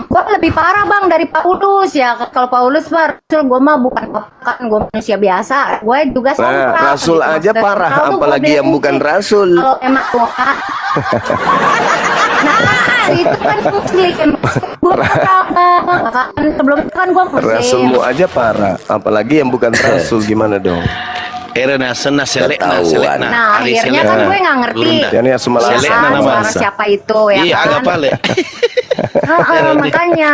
[SPEAKER 1] Gue lebih parah bang dari Paulus ya. Kalau Paulus mah Rasul, gue mah bukan kan gue manusia biasa. Gue juga
[SPEAKER 5] Nah,
[SPEAKER 1] sompral
[SPEAKER 5] Rasul
[SPEAKER 1] gitu.
[SPEAKER 5] aja
[SPEAKER 1] Maksudnya,
[SPEAKER 5] parah,
[SPEAKER 1] Rasul tuh gua
[SPEAKER 5] apalagi
[SPEAKER 1] bilang
[SPEAKER 5] yang bukan
[SPEAKER 1] gitu.
[SPEAKER 5] Rasul.
[SPEAKER 1] Kalau emang Tuhan, Nah, itu kan muslim. Gua kan sebelum itu kan gua muslim.
[SPEAKER 5] Rasulmu aja parah, apalagi yang bukan rasul gimana dong?
[SPEAKER 2] Era nasena selekna
[SPEAKER 3] Ketahuan.
[SPEAKER 1] Nah, akhirnya kan gue nggak ngerti.
[SPEAKER 5] Yani asal
[SPEAKER 2] Selek
[SPEAKER 1] Suara
[SPEAKER 2] nama masa.
[SPEAKER 1] siapa itu ya
[SPEAKER 2] Iya,
[SPEAKER 1] kan?
[SPEAKER 2] agak pale.
[SPEAKER 1] Makanya.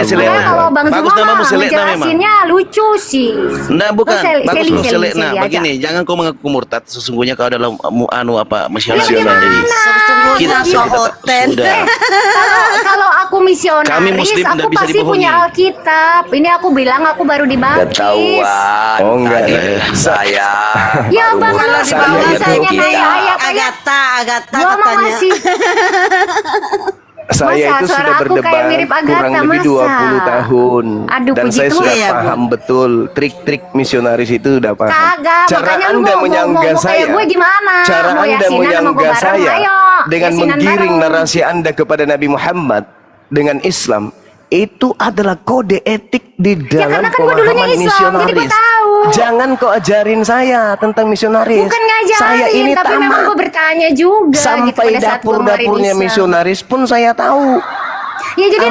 [SPEAKER 2] Selekna.
[SPEAKER 1] Makanya kalau Bang
[SPEAKER 2] Bagus
[SPEAKER 1] Zuma
[SPEAKER 2] namamu selekna memang.
[SPEAKER 1] ngejelasinnya lucu sih.
[SPEAKER 2] Nah, bukan. Bagus loh selekna.
[SPEAKER 1] aja.
[SPEAKER 2] Begini, jangan kau mengaku murtad. Sesungguhnya kau adalah misionaris.
[SPEAKER 6] Sesungguhnya konten.
[SPEAKER 2] Sudah.
[SPEAKER 1] Kalau aku misionaris,
[SPEAKER 2] Kami Muslim
[SPEAKER 1] aku
[SPEAKER 2] tidak bisa
[SPEAKER 1] pasti
[SPEAKER 2] dibohongi.
[SPEAKER 1] punya Alkitab. Ini aku bilang aku baru dibaptis.
[SPEAKER 3] Ketahuan.
[SPEAKER 5] Oh, enggak.
[SPEAKER 3] Tadi saya.
[SPEAKER 1] Ya
[SPEAKER 3] baru
[SPEAKER 1] Bang,
[SPEAKER 3] mulai
[SPEAKER 6] Kalau di
[SPEAKER 1] Kalau
[SPEAKER 6] bawah
[SPEAKER 1] misalnya
[SPEAKER 6] itu
[SPEAKER 1] kayak
[SPEAKER 6] kita
[SPEAKER 1] ayat
[SPEAKER 6] Agatha
[SPEAKER 1] gua mah
[SPEAKER 6] katanya.
[SPEAKER 1] masih
[SPEAKER 5] Saya
[SPEAKER 1] Masa
[SPEAKER 5] itu
[SPEAKER 1] suara
[SPEAKER 5] sudah
[SPEAKER 1] aku
[SPEAKER 5] berdebat
[SPEAKER 1] kayak mirip Agatha,
[SPEAKER 5] kurang lebih
[SPEAKER 1] masa?
[SPEAKER 5] 20 tahun.
[SPEAKER 1] Aduh,
[SPEAKER 5] Dan
[SPEAKER 1] puji
[SPEAKER 5] saya sudah
[SPEAKER 6] Tuhan.
[SPEAKER 5] paham betul trik-trik misionaris itu udah paham.
[SPEAKER 1] kagak.
[SPEAKER 5] Cara
[SPEAKER 1] Makanya lu
[SPEAKER 5] Anda
[SPEAKER 1] mau
[SPEAKER 5] menyanggah
[SPEAKER 1] kayak
[SPEAKER 5] saya,
[SPEAKER 1] gue gimana?
[SPEAKER 5] cara
[SPEAKER 1] Mau
[SPEAKER 5] Anda
[SPEAKER 1] yasinan sama gue
[SPEAKER 5] menyanggah
[SPEAKER 1] bareng?
[SPEAKER 5] saya
[SPEAKER 1] Ayo,
[SPEAKER 5] dengan
[SPEAKER 1] yasinan
[SPEAKER 5] menggiring
[SPEAKER 1] bareng.
[SPEAKER 5] narasi Anda kepada Nabi Muhammad dengan Islam, itu adalah kode etik di dalam
[SPEAKER 1] karena kan gue dulunya
[SPEAKER 5] pemahaman
[SPEAKER 1] Islam, jadi gue
[SPEAKER 5] misionaris.
[SPEAKER 1] tahu.
[SPEAKER 5] Jangan kau ajarin saya tentang misionaris.
[SPEAKER 1] Bukan ngajarin,
[SPEAKER 5] Saya ini
[SPEAKER 1] tapi memang
[SPEAKER 5] tamat.
[SPEAKER 1] gue bertanya juga gitu
[SPEAKER 5] Sampai
[SPEAKER 1] pada saat gue ngeluarin
[SPEAKER 5] dapur-dapurnya
[SPEAKER 1] Islam.
[SPEAKER 5] misionaris pun saya tahu.
[SPEAKER 1] Ya jadi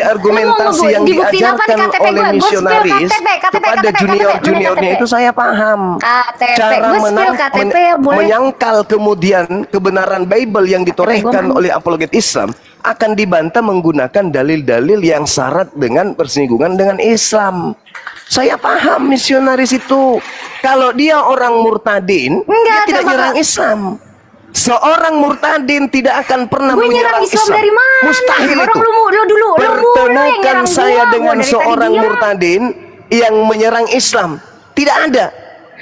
[SPEAKER 5] Argumentasi yang diajarkan oleh misionaris kepada junior-juniornya itu saya paham.
[SPEAKER 1] KTP,
[SPEAKER 5] Cara
[SPEAKER 1] gue spill KTP ya boleh.
[SPEAKER 5] menyangkal kemudian kebenaran Bible yang ditorehkan oleh apologet Islam akan dibantah menggunakan dalil-dalil yang syarat dengan persinggungan dengan Islam. Saya paham misionaris itu. Kalau dia orang murtadin, dia tidak nyerang Islam. Seorang murtadin tidak akan pernah
[SPEAKER 1] Gue
[SPEAKER 5] menyerang
[SPEAKER 1] nyerang Islam dari mana?
[SPEAKER 5] Mustahil
[SPEAKER 1] Orang
[SPEAKER 5] itu.
[SPEAKER 1] lu dulu yang
[SPEAKER 5] Pertemukan
[SPEAKER 1] nyerang
[SPEAKER 5] saya
[SPEAKER 1] gua
[SPEAKER 5] dengan
[SPEAKER 1] dari tadi
[SPEAKER 5] seorang
[SPEAKER 1] diam.
[SPEAKER 5] murtadin yang menyerang Islam. Tidak ada.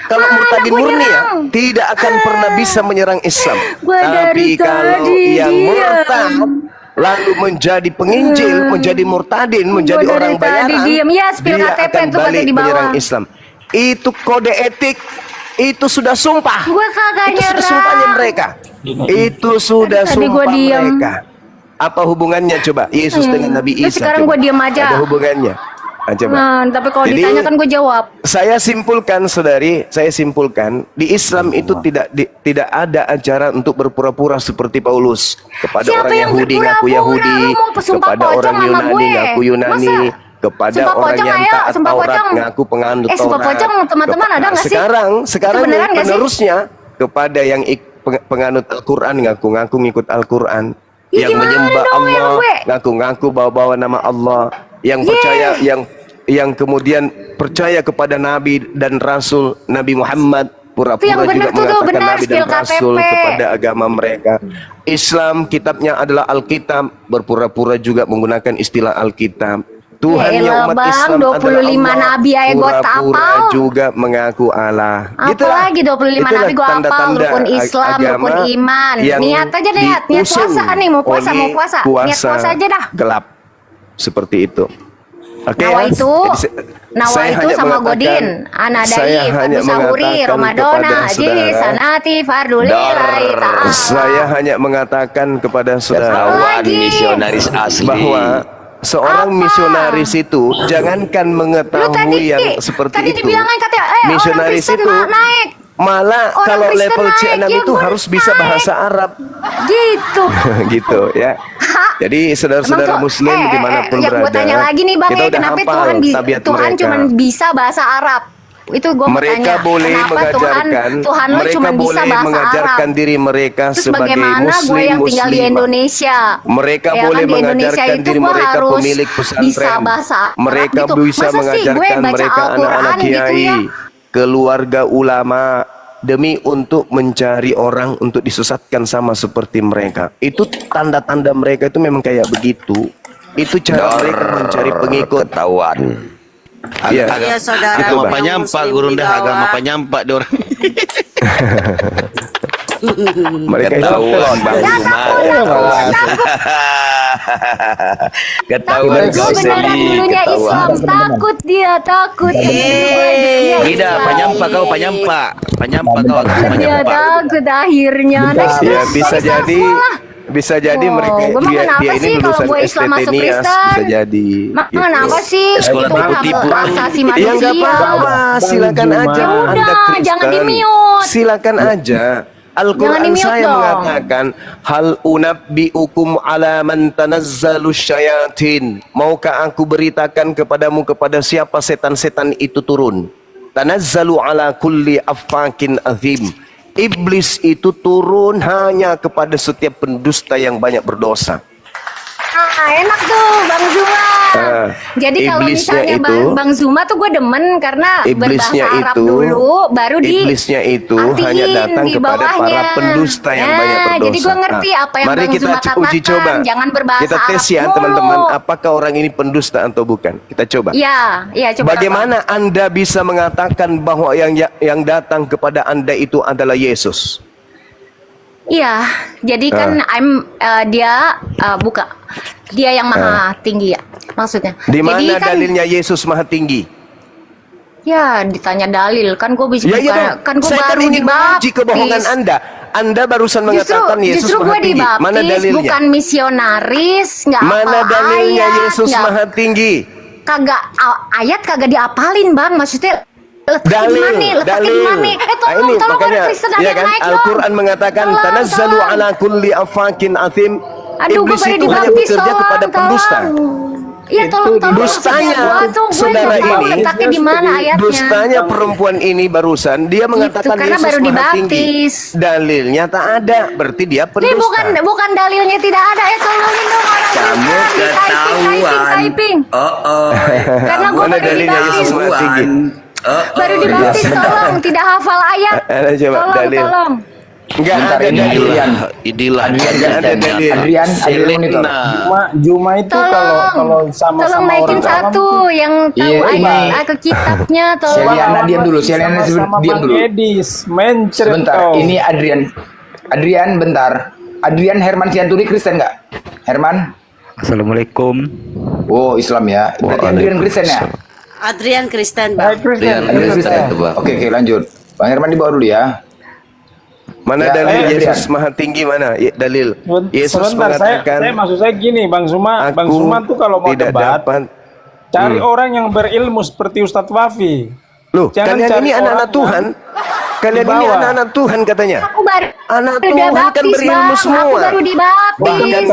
[SPEAKER 5] Kalau
[SPEAKER 1] Mana
[SPEAKER 5] murtadin
[SPEAKER 1] gua
[SPEAKER 5] murni ya,
[SPEAKER 1] nyerang?
[SPEAKER 5] tidak akan pernah bisa menyerang Islam.
[SPEAKER 1] Gua
[SPEAKER 5] Tapi
[SPEAKER 1] dari
[SPEAKER 5] kalau
[SPEAKER 1] tadi
[SPEAKER 5] yang
[SPEAKER 1] diam.
[SPEAKER 5] murtad lalu menjadi penginjil, menjadi murtadin, menjadi
[SPEAKER 1] Gua dari
[SPEAKER 5] orang
[SPEAKER 1] tadi
[SPEAKER 5] bayaran,
[SPEAKER 1] diam. Ya, spill
[SPEAKER 5] dia
[SPEAKER 1] KTP
[SPEAKER 5] akan
[SPEAKER 1] tuh
[SPEAKER 5] balik
[SPEAKER 1] di bawah.
[SPEAKER 5] menyerang Islam. Itu kode etik. Itu sudah sumpah.
[SPEAKER 1] Gue kagak
[SPEAKER 5] Itu sudah
[SPEAKER 1] nyerang.
[SPEAKER 5] sumpahnya mereka. Itu sudah
[SPEAKER 1] Tadi
[SPEAKER 5] sumpah
[SPEAKER 1] gua diam.
[SPEAKER 5] mereka. Apa hubungannya coba Yesus dengan Nabi
[SPEAKER 1] Terus
[SPEAKER 5] Isa?
[SPEAKER 1] sekarang
[SPEAKER 5] coba?
[SPEAKER 1] gua diam aja.
[SPEAKER 5] Ada hubungannya. Ah, coba.
[SPEAKER 1] Nah, tapi kalau
[SPEAKER 5] Jadi,
[SPEAKER 1] ditanya kan gue jawab.
[SPEAKER 5] Saya simpulkan saudari, saya simpulkan di Islam itu tidak ada ajaran untuk berpura-pura seperti Paulus kepada
[SPEAKER 1] Siapa
[SPEAKER 5] orang
[SPEAKER 1] yang
[SPEAKER 5] Yahudi ngaku
[SPEAKER 1] berpura-pura?
[SPEAKER 5] Yahudi,
[SPEAKER 1] Lu mau pesumpah
[SPEAKER 5] kepada
[SPEAKER 1] pocong
[SPEAKER 5] orang
[SPEAKER 1] sama
[SPEAKER 5] Yunani
[SPEAKER 1] gue?
[SPEAKER 5] ngaku Yunani,
[SPEAKER 1] Masa?
[SPEAKER 5] kepada
[SPEAKER 1] Sumpah
[SPEAKER 5] orang
[SPEAKER 1] pocong,
[SPEAKER 5] yang
[SPEAKER 1] ayo,
[SPEAKER 5] taat
[SPEAKER 1] sumpah
[SPEAKER 5] Taurat
[SPEAKER 1] pocong.
[SPEAKER 5] ngaku penganut Taurat.
[SPEAKER 1] Sumpah pocong, teman-teman, ada nggak sih?
[SPEAKER 5] Sekarang
[SPEAKER 1] Itu beneran nggak sih?
[SPEAKER 5] penerusnya kepada yang penganut Al-Quran ngaku-ngaku ngikut Al-Quran,
[SPEAKER 1] Ya,
[SPEAKER 5] yang
[SPEAKER 1] gimana
[SPEAKER 5] menyembah
[SPEAKER 1] dong yang
[SPEAKER 5] Allah
[SPEAKER 1] gue?
[SPEAKER 5] ngaku-ngaku bawa-bawa nama Allah, yang percaya yang kemudian percaya kepada Nabi dan Rasul Nabi Muhammad, pura-pura
[SPEAKER 1] Itu yang benar
[SPEAKER 5] juga
[SPEAKER 1] tuh,
[SPEAKER 5] mengatakan
[SPEAKER 1] benar,
[SPEAKER 5] Nabi dan
[SPEAKER 1] spill
[SPEAKER 5] Rasul
[SPEAKER 1] KTP.
[SPEAKER 5] kepada agama mereka. Islam kitabnya adalah Alkitab, berpura-pura juga menggunakan istilah Alkitab. Tuhannya
[SPEAKER 1] Yaelah,
[SPEAKER 5] umat
[SPEAKER 1] Bang,
[SPEAKER 5] Islam
[SPEAKER 1] 25
[SPEAKER 5] adalah Allah,
[SPEAKER 1] nabi aja gua
[SPEAKER 5] pura-pura
[SPEAKER 1] hafal.
[SPEAKER 5] juga mengaku Allah.
[SPEAKER 1] Apalagi 25 nabi gua hafal, rukun Islam, rukun iman. Niat aja deh, niat puasa nih, mau puasa. Niat puasa aja dah.
[SPEAKER 5] Gelap. Seperti itu. Oke,
[SPEAKER 1] Nawaitu,
[SPEAKER 5] Jadi, saya
[SPEAKER 1] Nawaitu
[SPEAKER 5] hanya
[SPEAKER 1] sama
[SPEAKER 5] mengatakan-
[SPEAKER 1] Godin,
[SPEAKER 5] saya
[SPEAKER 1] Anadai,
[SPEAKER 5] hanya
[SPEAKER 1] Fadu Sahuri,
[SPEAKER 5] mengatakan
[SPEAKER 1] Ramadona,
[SPEAKER 5] kepada
[SPEAKER 1] Ji,
[SPEAKER 5] saudara,
[SPEAKER 1] Sanati, Fardulillahi ta'ala.
[SPEAKER 5] saya hanya mengatakan kepada saudara
[SPEAKER 3] Ketahuan
[SPEAKER 1] Lagi.
[SPEAKER 3] misionaris asli.
[SPEAKER 5] bahwa seorang
[SPEAKER 1] Apa?
[SPEAKER 5] misionaris itu jangankan
[SPEAKER 1] Lu
[SPEAKER 5] mengetahui
[SPEAKER 1] tadi,
[SPEAKER 5] yang seperti
[SPEAKER 1] tadi
[SPEAKER 5] itu.
[SPEAKER 1] dibilangin katanya, orang
[SPEAKER 5] Misionaris
[SPEAKER 1] Kristen
[SPEAKER 5] itu
[SPEAKER 1] naik.
[SPEAKER 5] malah
[SPEAKER 1] Orang
[SPEAKER 5] kalau
[SPEAKER 1] Kristen
[SPEAKER 5] level
[SPEAKER 1] naik,
[SPEAKER 5] C6
[SPEAKER 1] ya
[SPEAKER 5] itu
[SPEAKER 1] gua
[SPEAKER 5] harus bisa
[SPEAKER 1] naik.
[SPEAKER 5] bahasa Arab.
[SPEAKER 1] Gitu.
[SPEAKER 5] Gitu ya. Jadi saudara-saudara
[SPEAKER 1] Emang tuh-
[SPEAKER 5] muslim dimanapun
[SPEAKER 1] yang
[SPEAKER 5] berada,
[SPEAKER 1] gue tanya lagi nih Bang,
[SPEAKER 5] kita udah
[SPEAKER 1] kenapa
[SPEAKER 5] hafal
[SPEAKER 1] Tuhan
[SPEAKER 5] tabiat
[SPEAKER 1] Tuhan
[SPEAKER 5] mereka.
[SPEAKER 1] cuma bisa bahasa Arab? Itu gue mau
[SPEAKER 5] Mereka
[SPEAKER 1] tanya.
[SPEAKER 5] boleh
[SPEAKER 1] Kenapa
[SPEAKER 5] mengajarkan,
[SPEAKER 1] Tuhan lo
[SPEAKER 5] mereka
[SPEAKER 1] cuma bisa
[SPEAKER 5] boleh
[SPEAKER 1] bahasa
[SPEAKER 5] mengajarkan
[SPEAKER 1] Arab?
[SPEAKER 5] diri mereka
[SPEAKER 1] Terus
[SPEAKER 5] sebagai
[SPEAKER 1] bagaimana gue
[SPEAKER 5] muslim
[SPEAKER 1] yang tinggal di
[SPEAKER 5] muslimah.
[SPEAKER 1] Indonesia?
[SPEAKER 5] Mereka
[SPEAKER 1] Ya
[SPEAKER 5] boleh
[SPEAKER 1] kan, di Indonesia
[SPEAKER 5] mengajarkan
[SPEAKER 1] itu
[SPEAKER 5] diri
[SPEAKER 1] gua
[SPEAKER 5] mereka
[SPEAKER 1] harus
[SPEAKER 5] pemilik
[SPEAKER 1] bisa
[SPEAKER 5] pesantren.
[SPEAKER 1] bahasa Arab
[SPEAKER 5] Mereka
[SPEAKER 1] gitu.
[SPEAKER 5] bisa
[SPEAKER 1] Masa sih gue
[SPEAKER 5] mengajarkan
[SPEAKER 1] baca
[SPEAKER 5] mereka
[SPEAKER 1] Al-Quran
[SPEAKER 5] anak-anak
[SPEAKER 1] gitu
[SPEAKER 5] kiai,
[SPEAKER 1] ya?
[SPEAKER 5] keluarga ulama, demi untuk mencari orang untuk disesatkan sama seperti mereka. Itu tanda-tanda mereka itu memang kayak begitu. Itu cara mereka mencari pengikut.
[SPEAKER 3] Ketahuan.
[SPEAKER 5] Iya.
[SPEAKER 6] Iya, saudara.
[SPEAKER 2] Agama
[SPEAKER 6] yang
[SPEAKER 2] panyampak
[SPEAKER 6] Muslim
[SPEAKER 2] gurun
[SPEAKER 6] di
[SPEAKER 2] dah, agama
[SPEAKER 6] bawah.
[SPEAKER 2] panyampak dia orang.
[SPEAKER 5] Mereka itu
[SPEAKER 3] Ketahuan Bang Zuma. Ketahuan
[SPEAKER 1] Gue
[SPEAKER 3] kau
[SPEAKER 1] beneran
[SPEAKER 3] sendiri.
[SPEAKER 1] dulunya Islam, takut dia, takut.
[SPEAKER 2] Tidak, panyampak kau panyampak. Panyampak kau agama
[SPEAKER 1] Dia
[SPEAKER 2] panyampak.
[SPEAKER 1] takut akhirnya. Next,
[SPEAKER 5] Ya
[SPEAKER 1] next,
[SPEAKER 5] bisa
[SPEAKER 1] next,
[SPEAKER 5] jadi
[SPEAKER 1] lah.
[SPEAKER 5] bisa jadi
[SPEAKER 1] Oh,
[SPEAKER 5] mereka
[SPEAKER 1] gua mah
[SPEAKER 5] dia
[SPEAKER 1] kenapa
[SPEAKER 5] ini
[SPEAKER 1] sih kalau
[SPEAKER 5] lulusan
[SPEAKER 1] gua Islam
[SPEAKER 5] STT
[SPEAKER 1] masuk
[SPEAKER 5] Nias
[SPEAKER 1] Kristen?
[SPEAKER 5] bisa jadi.
[SPEAKER 1] Mak,
[SPEAKER 5] gitu.
[SPEAKER 1] kenapa sih?
[SPEAKER 2] Sekolah
[SPEAKER 1] Itu hak
[SPEAKER 2] tipu-tipu.
[SPEAKER 1] asasi
[SPEAKER 5] Ya
[SPEAKER 1] manusia.
[SPEAKER 5] nggak apa-apa, silakan aja
[SPEAKER 1] Ya udah,
[SPEAKER 5] Anda Kristen.
[SPEAKER 1] jangan di-mute.
[SPEAKER 5] Silakan aja Al-Quran
[SPEAKER 1] di-mute
[SPEAKER 5] saya
[SPEAKER 1] dong.
[SPEAKER 5] mengatakan, hal unabbi'ukum ala man tanazzalu syayatin. Maukah aku beritakan kepadamu kepada siapa setan-setan itu turun? Tanazzalu ala kulli affakin azim. Iblis itu turun hanya kepada setiap pendusta yang banyak berdosa.
[SPEAKER 1] Enak tuh Bang Zuma. Jadi kalau
[SPEAKER 5] iblisnya
[SPEAKER 1] misalnya
[SPEAKER 5] itu,
[SPEAKER 1] Bang Zuma tuh gue demen karena berbahasa Arab dulu, baru
[SPEAKER 5] iblisnya itu hanya datang
[SPEAKER 1] di
[SPEAKER 5] kepada para
[SPEAKER 1] bawahnya.
[SPEAKER 5] pendusta yang banyak berdosa.
[SPEAKER 1] Jadi gue ngerti apa yang
[SPEAKER 5] mari
[SPEAKER 1] Bang
[SPEAKER 5] kita
[SPEAKER 1] Zuma katakan.
[SPEAKER 5] uji coba.
[SPEAKER 1] Jangan berbahasa
[SPEAKER 5] Kita tes
[SPEAKER 1] Arab
[SPEAKER 5] ya
[SPEAKER 1] mulu.
[SPEAKER 5] teman-teman, apakah orang ini pendusta atau bukan? Kita coba.
[SPEAKER 1] Iya, coba.
[SPEAKER 5] Bagaimana Anda bisa mengatakan bahwa yang datang kepada Anda itu adalah Yesus?
[SPEAKER 1] Iya, jadi kan dia yang maha tinggi ya, maksudnya.
[SPEAKER 5] Di mana
[SPEAKER 1] Jadi kan,
[SPEAKER 5] dalilnya Yesus maha tinggi?
[SPEAKER 1] ya ditanya dalil kan gue bisa
[SPEAKER 5] dong.
[SPEAKER 1] kan gue
[SPEAKER 5] Saya kan
[SPEAKER 1] baru
[SPEAKER 5] ingin menguji kebohongan
[SPEAKER 1] dibaptis.
[SPEAKER 5] Anda. Anda barusan mengatakan Yesus
[SPEAKER 1] Justru
[SPEAKER 5] maha
[SPEAKER 1] gue
[SPEAKER 5] tinggi. Mana
[SPEAKER 1] dibaptis
[SPEAKER 5] dalilnya?
[SPEAKER 1] bukan misionaris, nggak
[SPEAKER 5] Mana
[SPEAKER 1] hafal
[SPEAKER 5] dalilnya
[SPEAKER 1] ayat,
[SPEAKER 5] Yesus
[SPEAKER 1] nggak-
[SPEAKER 5] maha tinggi?
[SPEAKER 1] kagak ayat kagak diapalin Bang, maksudnya letaknya di mana? Letaknya di mana? Tolong, tolong
[SPEAKER 5] makanya,
[SPEAKER 1] orang Kristen ada
[SPEAKER 5] ya
[SPEAKER 1] yang
[SPEAKER 5] kan
[SPEAKER 1] naik dong.
[SPEAKER 5] Al-Quran mengatakan
[SPEAKER 1] Tolong,
[SPEAKER 5] tanazzalu
[SPEAKER 1] tolong.
[SPEAKER 5] ala kulli afakin athim.
[SPEAKER 1] Aduh, gue
[SPEAKER 5] Iblis
[SPEAKER 1] baru
[SPEAKER 5] itu hanya
[SPEAKER 1] dibaptis,
[SPEAKER 5] bekerja
[SPEAKER 1] tolong,
[SPEAKER 5] kepada pendusta.
[SPEAKER 1] Iya tolong,
[SPEAKER 5] Dustanya
[SPEAKER 1] gue
[SPEAKER 5] saudara
[SPEAKER 1] tahu
[SPEAKER 5] ini,
[SPEAKER 1] letaknya di mana ayatnya.
[SPEAKER 5] dustanya perempuan ini barusan dia mengatakan
[SPEAKER 1] karena
[SPEAKER 5] Yesus
[SPEAKER 1] baru
[SPEAKER 5] maha tinggi.
[SPEAKER 1] dibaptis.
[SPEAKER 5] Dalilnya tak ada, berarti dia
[SPEAKER 1] Ini
[SPEAKER 5] pendusta.
[SPEAKER 1] bukan dalilnya tidak ada ya, tolongin dong orang
[SPEAKER 3] Kamu
[SPEAKER 1] Kristen.
[SPEAKER 3] ketahuan.
[SPEAKER 1] Typing.
[SPEAKER 3] Oh.
[SPEAKER 1] Karena gue
[SPEAKER 5] Mana
[SPEAKER 1] baru
[SPEAKER 5] dalilnya
[SPEAKER 1] dibaptis.
[SPEAKER 5] Yesus maha tinggi?
[SPEAKER 1] Baru dibaptis, tolong tidak hafal ayat.
[SPEAKER 5] Ada coba dalil.
[SPEAKER 1] Tolong.
[SPEAKER 5] Enggak
[SPEAKER 4] Bentar,
[SPEAKER 5] ada
[SPEAKER 4] ini
[SPEAKER 5] dalil.
[SPEAKER 4] Adrian.
[SPEAKER 2] Inilah
[SPEAKER 4] Adrian
[SPEAKER 5] Nggak ada
[SPEAKER 4] Kristen.
[SPEAKER 5] dalil.
[SPEAKER 4] Adrian monitor.
[SPEAKER 7] Juma itu kalau
[SPEAKER 1] Tolong
[SPEAKER 7] sama-sama
[SPEAKER 1] naikin
[SPEAKER 7] orang dalam
[SPEAKER 1] satu yang tahu
[SPEAKER 4] Iya, ini.
[SPEAKER 1] ayat kitabnya, tolong.
[SPEAKER 4] Seliana diam dulu, Seliana
[SPEAKER 7] sama
[SPEAKER 4] diam
[SPEAKER 7] Bang
[SPEAKER 4] dulu.
[SPEAKER 7] Edis, mencret
[SPEAKER 4] Sebentar,
[SPEAKER 7] kau.
[SPEAKER 4] ini Adrian bentar. Adrian Herman Sianturi Kristen nggak? Herman?
[SPEAKER 8] Assalamualaikum.
[SPEAKER 4] Oh, Islam ya. Berarti Adrian Kristen ya?
[SPEAKER 6] Adrian Kristen,
[SPEAKER 7] Hai,
[SPEAKER 6] Bang.
[SPEAKER 7] Kristen.
[SPEAKER 4] Adrian Kristen. Oke, lanjut. Bang Herman dibawa dulu ya.
[SPEAKER 5] Mana
[SPEAKER 4] Ya,
[SPEAKER 5] dalil
[SPEAKER 4] Adrian.
[SPEAKER 5] Yesus maha tinggi mana? Dalil. Yesus
[SPEAKER 7] Sebentar,
[SPEAKER 5] mengatakan
[SPEAKER 7] maksud saya gini, Bang Zuma tuh kalau mau
[SPEAKER 5] tidak
[SPEAKER 7] debat,
[SPEAKER 5] dapat.
[SPEAKER 7] cari orang yang berilmu seperti Ustadz Wafi.
[SPEAKER 5] Loh,
[SPEAKER 7] Jangan
[SPEAKER 5] kalian
[SPEAKER 7] cari
[SPEAKER 5] ini anak-anak
[SPEAKER 7] orang
[SPEAKER 5] Tuhan. Kalian ini
[SPEAKER 7] bawah.
[SPEAKER 5] anak-anak Tuhan katanya.
[SPEAKER 1] Aku baru
[SPEAKER 5] Anak
[SPEAKER 1] udah
[SPEAKER 5] Tuhan kan
[SPEAKER 1] baptis,
[SPEAKER 5] berilmu
[SPEAKER 1] Bang.
[SPEAKER 5] semua.
[SPEAKER 1] Aku baru dibaptis.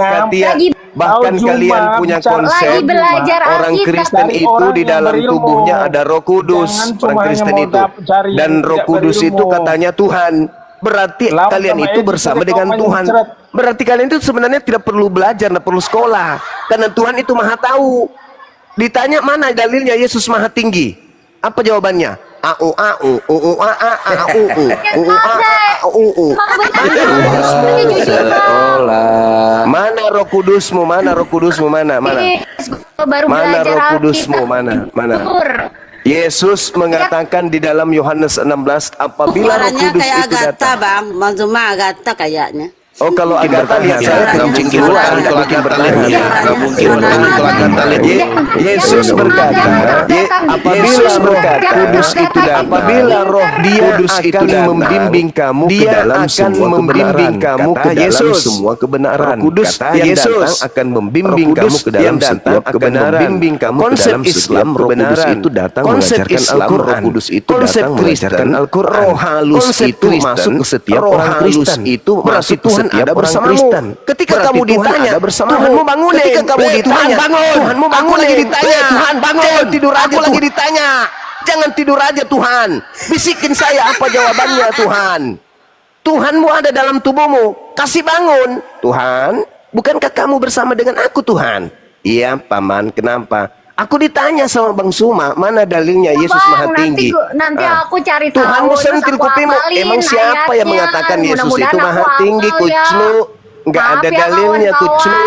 [SPEAKER 5] Bahkan
[SPEAKER 7] Tahu
[SPEAKER 5] kalian
[SPEAKER 7] Juma,
[SPEAKER 5] punya
[SPEAKER 7] bicara-
[SPEAKER 5] konsep
[SPEAKER 1] Lagi belajar
[SPEAKER 5] orang
[SPEAKER 1] Alkitab.
[SPEAKER 5] Kristen
[SPEAKER 7] Cari
[SPEAKER 5] itu
[SPEAKER 7] orang
[SPEAKER 5] di
[SPEAKER 7] yang
[SPEAKER 5] dalam
[SPEAKER 7] berilmu.
[SPEAKER 5] tubuhnya ada Roh Kudus.
[SPEAKER 7] Jangan
[SPEAKER 5] Orang
[SPEAKER 7] cuma
[SPEAKER 5] Kristen
[SPEAKER 7] hanya mau
[SPEAKER 5] itu.
[SPEAKER 7] cari
[SPEAKER 5] Dan
[SPEAKER 7] yang
[SPEAKER 5] Roh
[SPEAKER 7] tidak
[SPEAKER 5] Kudus itu
[SPEAKER 7] berilmu.
[SPEAKER 5] katanya Tuhan. Berarti
[SPEAKER 7] Lawan
[SPEAKER 5] kalian
[SPEAKER 7] sama
[SPEAKER 5] itu
[SPEAKER 7] Edis
[SPEAKER 5] bersama
[SPEAKER 7] tadi
[SPEAKER 5] dengan
[SPEAKER 7] kau
[SPEAKER 5] Tuhan.
[SPEAKER 7] mencret.
[SPEAKER 5] Berarti kalian itu sebenarnya tidak perlu belajar, tidak perlu sekolah. Karena Tuhan itu maha tahu. Ditanya mana dalilnya Yesus maha tinggi? Apa jawabannya? Au au u a a a u u u a a u u. Mana Roh Kudusmu? Mana Roh Kudusmu? Mana?
[SPEAKER 1] Baru
[SPEAKER 5] Mana
[SPEAKER 1] belajar
[SPEAKER 5] Roh Kudusmu?
[SPEAKER 1] Alkitab.
[SPEAKER 5] Mana? Yesus mengatakan di dalam Yohanes 16 apabila Roh
[SPEAKER 6] Suaranya
[SPEAKER 5] Kudus
[SPEAKER 6] kayak
[SPEAKER 5] itu
[SPEAKER 6] Agatha,
[SPEAKER 5] datang.
[SPEAKER 6] Bang. Bang Zuma Agatha kayaknya.
[SPEAKER 5] Oh, kalau Agatha lihat saya
[SPEAKER 6] Nggak
[SPEAKER 5] mungkin
[SPEAKER 6] mungkin
[SPEAKER 5] keluar,
[SPEAKER 2] kalau
[SPEAKER 5] mungkin
[SPEAKER 2] Agatha
[SPEAKER 5] bertahan.
[SPEAKER 2] lihat. Nggak mungkin kalau Agatha lihat.
[SPEAKER 5] Yesus berkata, apabila Roh Kudus itu datang, apabila Roh Kudus itu membimbing kamu ke dalam semua kebenaran, kamu ke dalam semua kebenaran. Kudus Yesus akan membimbing kamu ke dalam setiap kebenaran. Membimbing kamu ke dalam Islam, Roh Kudus itu datang mengajarkan Al-Quran. Kudus itu datang mengajarkan Al-Quran. Roh halus itu masuk ke setiap orang Kristen. Itu berarti Tuhan ada bersamamu. Ketika kamu ditanya, Tuhanmu bangun. Ketika kamu ditanya, Tuhanmu bangun. Lagi ditanya, Tuhan bangun. Jangan tidur aja. Aku lagi ditanya. Jangan tidur aja Tuhan. Bisikin saya apa jawabannya Tuhan. Tuhanmu ada dalam tubuhmu. Kasih bangun. Tuhan, bukankah kamu bersama dengan aku Tuhan? Iya, Paman. Kenapa? Aku ditanya sama Bang Suma, mana dalilnya Yesus
[SPEAKER 1] Bang,
[SPEAKER 5] maha tinggi?
[SPEAKER 1] nanti aku cari tahu.
[SPEAKER 5] Tuhanmu
[SPEAKER 1] terus
[SPEAKER 5] sentil
[SPEAKER 1] aku
[SPEAKER 5] kupingmu.
[SPEAKER 1] hafalin
[SPEAKER 5] Emang siapa yang
[SPEAKER 1] ayatnya.
[SPEAKER 5] mengatakan Yesus itu
[SPEAKER 1] Mudah-mudahan
[SPEAKER 5] maha
[SPEAKER 1] aku
[SPEAKER 5] tinggi,
[SPEAKER 1] hafal ya.
[SPEAKER 5] kuclu? Enggak
[SPEAKER 1] Maaf
[SPEAKER 5] ada
[SPEAKER 1] ya,
[SPEAKER 5] dalilnya,
[SPEAKER 1] kawan-kawan.
[SPEAKER 5] kuclu.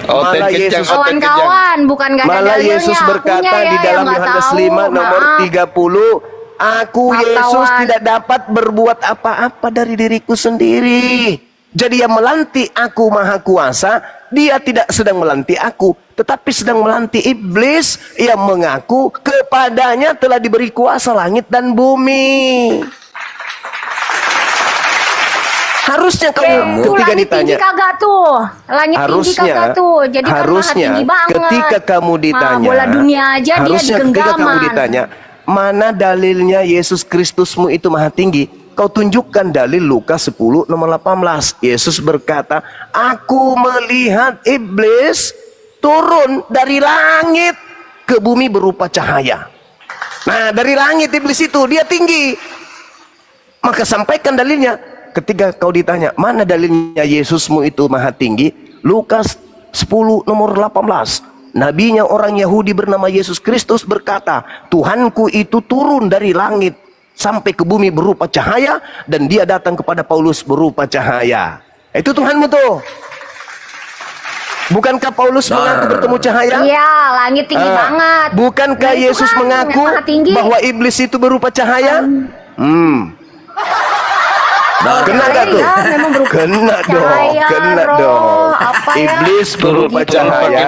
[SPEAKER 2] Oh,
[SPEAKER 5] Malah
[SPEAKER 2] kencang,
[SPEAKER 5] Yesus
[SPEAKER 2] oh,
[SPEAKER 1] Kawan-kawan, bukan gak ada
[SPEAKER 5] Malah
[SPEAKER 1] dalilnya.
[SPEAKER 5] Yesus berkata
[SPEAKER 1] Akunya ya
[SPEAKER 5] di dalam
[SPEAKER 1] yang nggak
[SPEAKER 5] Yohanes
[SPEAKER 1] tahu.
[SPEAKER 5] 5 nomor
[SPEAKER 1] Maaf.
[SPEAKER 5] 30, Aku
[SPEAKER 1] Maaf,
[SPEAKER 5] Yesus
[SPEAKER 1] kawan.
[SPEAKER 5] tidak dapat berbuat apa-apa dari diriku sendiri. Jadi yang melantik aku maha kuasa, dia tidak sedang melantik aku, tetapi sedang melantik iblis yang mengaku kepadanya telah diberi kuasa langit dan bumi. Harusnya kamu
[SPEAKER 1] Tuh,
[SPEAKER 5] ketika
[SPEAKER 1] langit tinggi
[SPEAKER 5] ditanya,
[SPEAKER 1] kagak tuh. Langit tinggi
[SPEAKER 5] harusnya
[SPEAKER 1] kagak tuh. Jadi kan maha
[SPEAKER 5] harusnya
[SPEAKER 1] tinggi banget.
[SPEAKER 5] ketika kamu ditanya,
[SPEAKER 1] bola dunia aja dia di
[SPEAKER 5] harusnya ketika kamu
[SPEAKER 1] genggaman.
[SPEAKER 5] ditanya, mana dalilnya Yesus Kristusmu itu maha tinggi? kau tunjukkan dalil Lukas 10 nomor 18. Yesus berkata, aku melihat iblis turun dari langit ke bumi berupa cahaya. Nah, dari langit iblis itu, dia tinggi. Maka sampaikan dalilnya. Ketika kau ditanya, mana dalilnya Yesusmu itu maha tinggi? Lukas 10 nomor 18. Nabinya orang Yahudi bernama Yesus Kristus berkata, Tuhanku itu turun dari langit sampai ke bumi berupa cahaya, dan dia datang kepada Paulus berupa cahaya. Itu Tuhanmu tuh. Bukankah Paulus mengaku bertemu cahaya?
[SPEAKER 1] Iya, langit tinggi banget.
[SPEAKER 5] Bukankah
[SPEAKER 1] Nah, itu
[SPEAKER 5] Yesus
[SPEAKER 1] kan
[SPEAKER 5] mengaku
[SPEAKER 1] yang maha tinggi.
[SPEAKER 5] bahwa iblis itu berupa cahaya? Kena gak tuh?
[SPEAKER 1] Iya, memang berupa
[SPEAKER 5] Kena dong,
[SPEAKER 1] cahaya,
[SPEAKER 5] kena
[SPEAKER 1] roh,
[SPEAKER 5] dong.
[SPEAKER 1] apa ya?
[SPEAKER 5] Iblis berupa cahaya.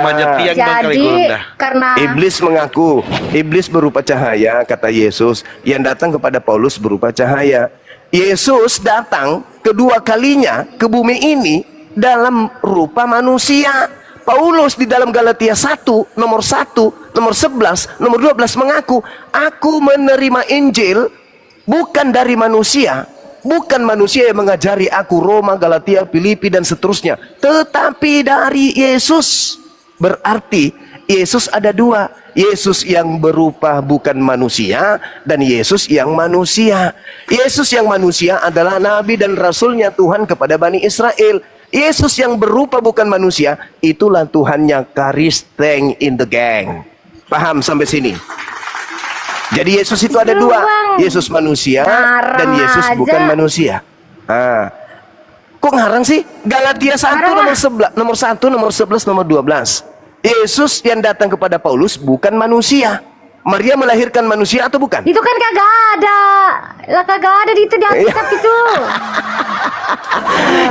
[SPEAKER 1] Jadi karena
[SPEAKER 5] Iblis mengaku, iblis berupa cahaya, kata Yesus, yang datang kepada Paulus berupa cahaya. Yesus datang kedua kalinya ke bumi ini dalam rupa manusia. Paulus di dalam Galatia 1, nomor 1, nomor 11, nomor 12 mengaku, aku menerima Injil bukan dari manusia, bukan manusia yang mengajari aku, Roma, Galatia, Filipi, dan seterusnya, tetapi dari Yesus. Berarti Yesus ada dua, Yesus yang berupa bukan manusia, dan Yesus yang manusia. Yesus yang manusia adalah nabi dan rasulnya Tuhan kepada Bani Israel. Yesus yang berupa bukan manusia, itulah Tuhannya Karisteng in the gang. Paham sampai sini? Jadi Yesus itu ada dua, Yesus manusia dan Yesus bukan manusia. Kok ngarang sih? Galatia 1 nomor 11, nomor 1, nomor 11, nomor 12. Yesus yang datang kepada Paulus bukan manusia. Maria melahirkan manusia atau bukan?
[SPEAKER 1] itu kan kagak ada. Lah kagak ada di itu di Alkitab itu.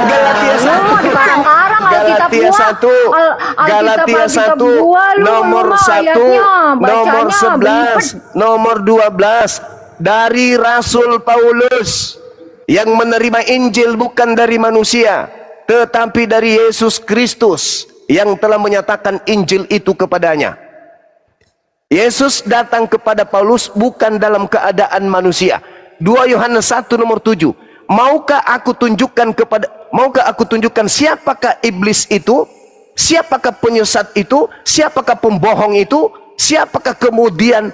[SPEAKER 5] Galatia 1
[SPEAKER 1] dikarang-karang Alkitab
[SPEAKER 5] Galatia
[SPEAKER 1] gua.
[SPEAKER 5] 1 Galatia 1 nomor 1 nomor 11 nomor 12 dari Rasul Paulus yang menerima Injil bukan dari manusia tetapi dari Yesus Kristus yang telah menyatakan Injil itu kepadanya. Yesus datang kepada Paulus bukan dalam keadaan manusia. 2 Yohanes 1 nomor 7. Maukah aku tunjukkan siapakah iblis itu? Siapakah penyesat itu? Siapakah pembohong itu? Siapakah kemudian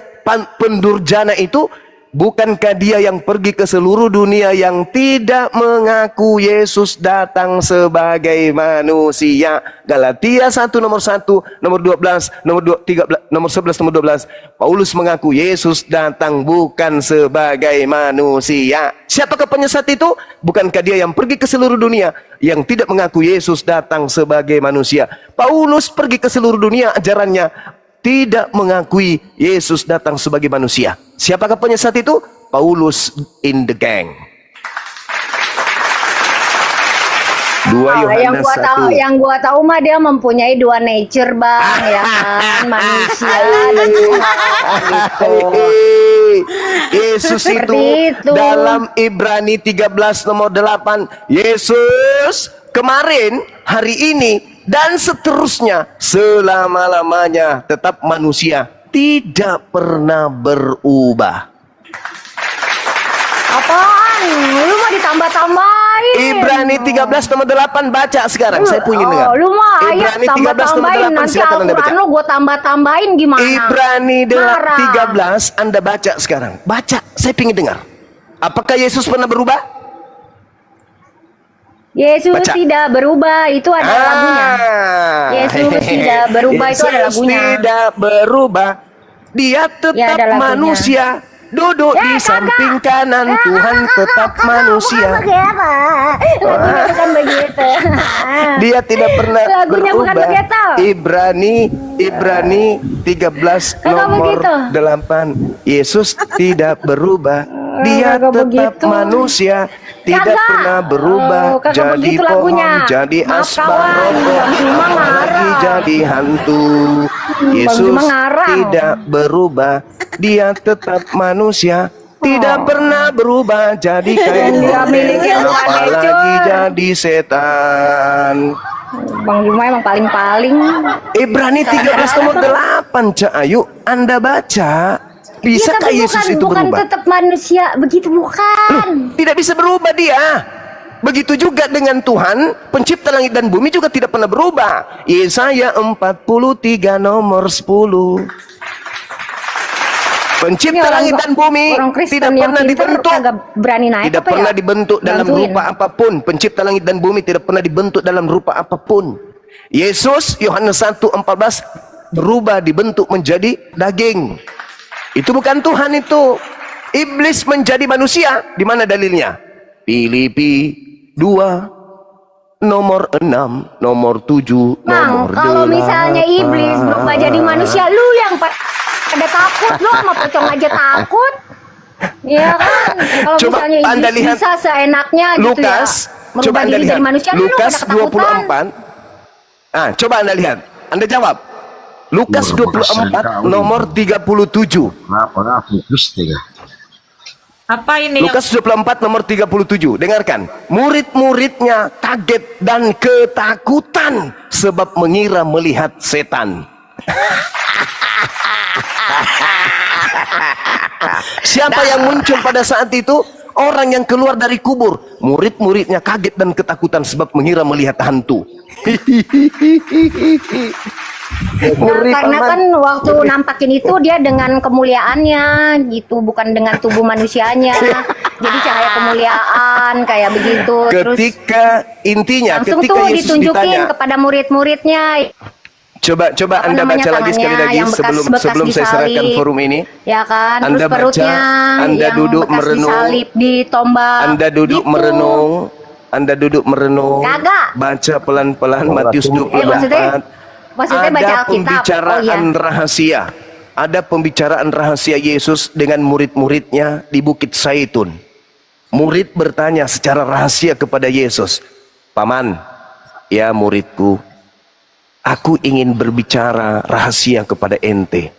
[SPEAKER 5] pendurjana itu? Bukankah dia yang pergi ke seluruh dunia yang tidak mengaku Yesus datang sebagai manusia? Galatia 1 nomor 1, nomor 12, nomor 13, nomor 11, nomor 12. Paulus mengaku Yesus datang bukan sebagai manusia. Siapakah penyesat itu? Bukankah dia yang pergi ke seluruh dunia yang tidak mengaku Yesus datang sebagai manusia? Paulus pergi ke seluruh dunia, ajarannya tidak mengakui Yesus datang sebagai manusia. Siapakah penyesat itu? Paulus in the gang. 2 Yohanes 1.
[SPEAKER 1] Yang gua tahu mah dia mempunyai dua nature, Bang, ya kan, manusia dan Tuhan gitu.
[SPEAKER 5] Yesus itu
[SPEAKER 1] itu
[SPEAKER 5] dalam Ibrani 13 nomor 8, Yesus kemarin, hari ini, dan seterusnya selama-lamanya tetap manusia, tidak pernah berubah.
[SPEAKER 1] Apaan? Lu mau ditambah-tambahin?
[SPEAKER 5] Ibrani 13 nomor 8, baca sekarang. Saya punya dengar.
[SPEAKER 1] Lu mah ayat
[SPEAKER 5] Ibrani 13 nomor
[SPEAKER 1] tambah-tambahin,
[SPEAKER 5] 8,
[SPEAKER 1] nanti
[SPEAKER 5] silakan Anda baca.
[SPEAKER 1] Al-Quran lu gua tambah-tambahin gimana?
[SPEAKER 5] Ibrani
[SPEAKER 1] Marah.
[SPEAKER 5] 13 Anda baca sekarang. Baca, saya ingin dengar. Apakah Yesus pernah berubah?
[SPEAKER 1] Yesus
[SPEAKER 5] Baca.
[SPEAKER 1] tidak berubah, itu ada lagunya. Yesus tidak berubah, itu ada
[SPEAKER 5] Yesus
[SPEAKER 1] lagunya.
[SPEAKER 5] tidak berubah. Dia tetap
[SPEAKER 1] Ya, ada lagunya.
[SPEAKER 5] manusia. Duduk di samping kanan Tuhan tetap manusia.
[SPEAKER 1] Lagunya bukan begitu.
[SPEAKER 5] Dia tidak pernah
[SPEAKER 1] Lagunya bukan
[SPEAKER 5] berubah.
[SPEAKER 1] begitu.
[SPEAKER 5] Ibrani 13
[SPEAKER 1] Kagak
[SPEAKER 5] nomor
[SPEAKER 1] begitu.
[SPEAKER 5] 8. Yesus tidak berubah. Dia
[SPEAKER 1] Kagak
[SPEAKER 5] tetap
[SPEAKER 1] begitu.
[SPEAKER 5] manusia, tidak
[SPEAKER 1] Kagak.
[SPEAKER 5] pernah berubah.
[SPEAKER 1] Kagak
[SPEAKER 5] Jadi
[SPEAKER 1] begitu
[SPEAKER 5] pohon,
[SPEAKER 1] lagunya.
[SPEAKER 5] jadi
[SPEAKER 1] Maaf,
[SPEAKER 5] asbak
[SPEAKER 1] kawan.
[SPEAKER 5] rokok,
[SPEAKER 1] Bang Zuma
[SPEAKER 5] apalagi
[SPEAKER 1] ngarang.
[SPEAKER 5] jadi hantu. Yesus
[SPEAKER 1] Zuma ngarang.
[SPEAKER 5] tidak berubah. Dia tetap manusia, tidak pernah berubah. Jadi kayak
[SPEAKER 1] Nggak miliki
[SPEAKER 5] model,
[SPEAKER 1] hubungan
[SPEAKER 5] apalagi
[SPEAKER 1] nature.
[SPEAKER 5] jadi setan.
[SPEAKER 1] Bang Zuma emang paling-paling.
[SPEAKER 5] Ibrani 13 nomor 8, Cak Ayu, Anda baca. Bisakah
[SPEAKER 1] tapi
[SPEAKER 5] Yesus itu
[SPEAKER 1] bukan
[SPEAKER 5] berubah?
[SPEAKER 1] tetap manusia begitu, bukan.
[SPEAKER 5] Tidak bisa berubah dia. Begitu juga dengan Tuhan, pencipta langit dan bumi juga tidak pernah berubah. Yesaya 43 nomor 10. Pencipta langit dan bumi tidak pernah dibentuk,
[SPEAKER 1] berani naik
[SPEAKER 5] tidak pernah dibentuk dalam rupa apapun. Pencipta langit dan bumi tidak pernah dibentuk dalam rupa apapun. Yesus, Yohanes 1:14, berubah, dibentuk menjadi daging. Itu bukan Tuhan itu. Iblis menjadi manusia. Di mana dalilnya? Filipi 2 nomor 6, nomor 7, nomor 8.
[SPEAKER 1] Kalau misalnya iblis berubah jadi manusia, lu yang pada takut, lu sama pocong aja takut. Iya kan? Kalau misalnya
[SPEAKER 5] Anda
[SPEAKER 1] iblis
[SPEAKER 5] lihat
[SPEAKER 1] bisa seenaknya gitu ya.
[SPEAKER 5] Coba Anda lihat
[SPEAKER 1] jadi manusia,
[SPEAKER 5] Lukas
[SPEAKER 1] lu pada ketakutan.
[SPEAKER 5] 24. Coba Anda lihat. Anda jawab. Lukas 24 nomor 37.
[SPEAKER 8] Apa ini?
[SPEAKER 5] Lukas 24 nomor 37. Dengarkan. Murid-muridnya kaget dan ketakutan sebab mengira melihat setan. Siapa yang muncul pada saat itu? Orang yang keluar dari kubur. Murid-muridnya kaget dan ketakutan sebab mengira melihat hantu.
[SPEAKER 1] Karena kan waktu nampakin itu dia dengan kemuliaannya gitu, bukan dengan tubuh manusianya. Jadi cahaya kemuliaan kayak begitu.
[SPEAKER 5] Ketika intinya
[SPEAKER 1] langsung
[SPEAKER 5] ketika
[SPEAKER 1] tuh
[SPEAKER 5] Yesus
[SPEAKER 1] ditunjukin
[SPEAKER 5] ditanya
[SPEAKER 1] kepada murid-muridnya.
[SPEAKER 5] Coba Anda baca lagi sekali lagi sebelum saya serahkan forum ini.
[SPEAKER 1] Ya kan,
[SPEAKER 5] Anda
[SPEAKER 1] terus perutnya
[SPEAKER 5] baca, Anda
[SPEAKER 1] yang
[SPEAKER 5] duduk
[SPEAKER 1] bekas
[SPEAKER 5] merenung,
[SPEAKER 1] disalib, ditombak.
[SPEAKER 5] Anda duduk
[SPEAKER 1] gitu.
[SPEAKER 5] merenung, Anda duduk merenung.
[SPEAKER 1] Kagak.
[SPEAKER 5] Baca pelan-pelan Matius 24.
[SPEAKER 1] Maksudnya baca
[SPEAKER 5] Ada
[SPEAKER 1] Alkitab.
[SPEAKER 5] pembicaraan rahasia. Ada pembicaraan rahasia Yesus dengan murid-muridnya di Bukit Zaitun. Murid bertanya secara rahasia kepada Yesus, "Paman, ya muridku, aku ingin berbicara rahasia kepada ente."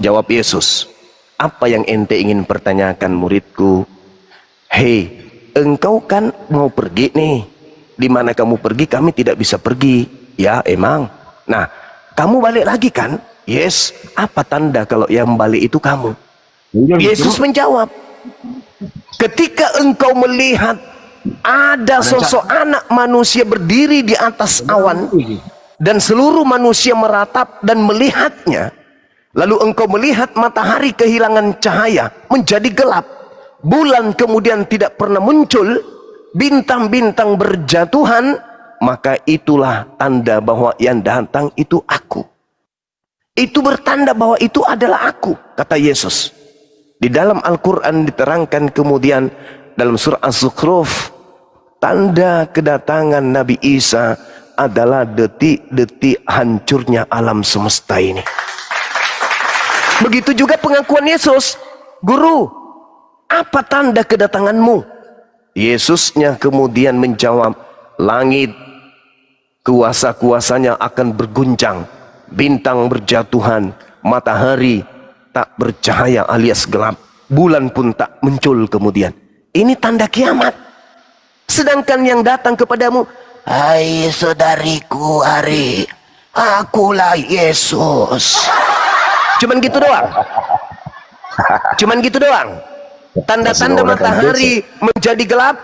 [SPEAKER 5] Jawab Yesus, "Apa yang ente ingin pertanyakan muridku?" "Hei, engkau kan mau pergi nih. Di mana kamu pergi kami tidak bisa pergi." "Ya emang. Nah, kamu balik lagi kan?" "Yes." "Apa tanda kalau yang balik itu kamu?" Yesus menjawab, "Ketika engkau melihat ada sosok anak manusia berdiri di atas awan dan seluruh manusia meratap dan melihatnya, lalu engkau melihat matahari kehilangan cahaya menjadi gelap, bulan kemudian tidak pernah muncul, bintang-bintang berjatuhan, maka itulah tanda bahwa yang datang itu aku." Itu bertanda bahwa itu adalah aku, kata Yesus. Di dalam Al-Quran diterangkan kemudian dalam surah Az-Zukhruf, tanda kedatangan Nabi Isa adalah detik-detik hancurnya alam semesta ini. Begitu juga pengakuan Yesus, "Guru, apa tanda kedatanganmu?" Yesusnya kemudian menjawab, "Langit kuasa-kuasanya akan berguncang, bintang berjatuhan, matahari tak bercahaya alias gelap, bulan pun tak muncul kemudian. Ini tanda kiamat. Sedangkan yang datang kepadamu, hai saudariku Ari, akulah Yesus." Cuman gitu doang. Cuman gitu doang. Tanda-tanda matahari menjadi gelap,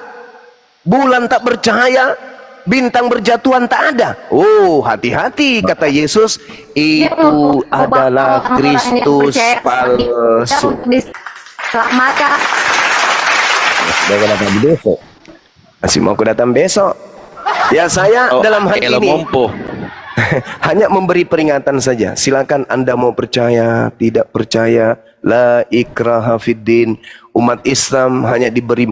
[SPEAKER 5] bulan tak bercahaya, bintang berjatuhan tak ada. Oh, hati-hati, kata Yesus, itu adalah Kristus palsu. Masih mau aku datang besok. Ya saya dalam hal ini hanya memberi peringatan saja. Silakan Anda mau percaya, tidak percaya, la ikraha fiddin. Umat Islam hanya diberi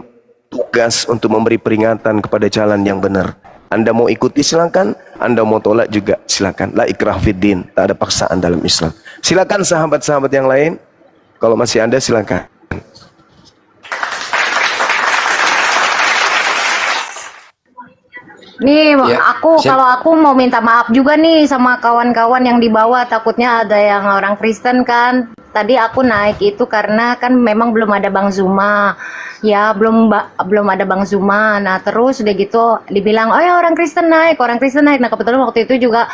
[SPEAKER 5] tugas untuk memberi peringatan kepada jalan yang benar. Anda mau ikuti silakan, Anda mau tolak juga silakan. La ikraha fiddin, tak ada paksaan dalam Islam. Silakan sahabat-sahabat yang lain, kalau masih ada silakan.
[SPEAKER 1] Nih,
[SPEAKER 4] Ya,
[SPEAKER 1] kalau aku mau minta maaf juga nih sama kawan-kawan yang di bawah, takutnya ada yang orang Kristen kan. tadi aku naik itu karena kan memang belum ada Bang Zuma. Ya, belum ada Bang Zuma. Nah, terus udah gitu dibilang, "Oh ya, orang Kristen naik, orang Kristen naik." Nah, kebetulan waktu itu juga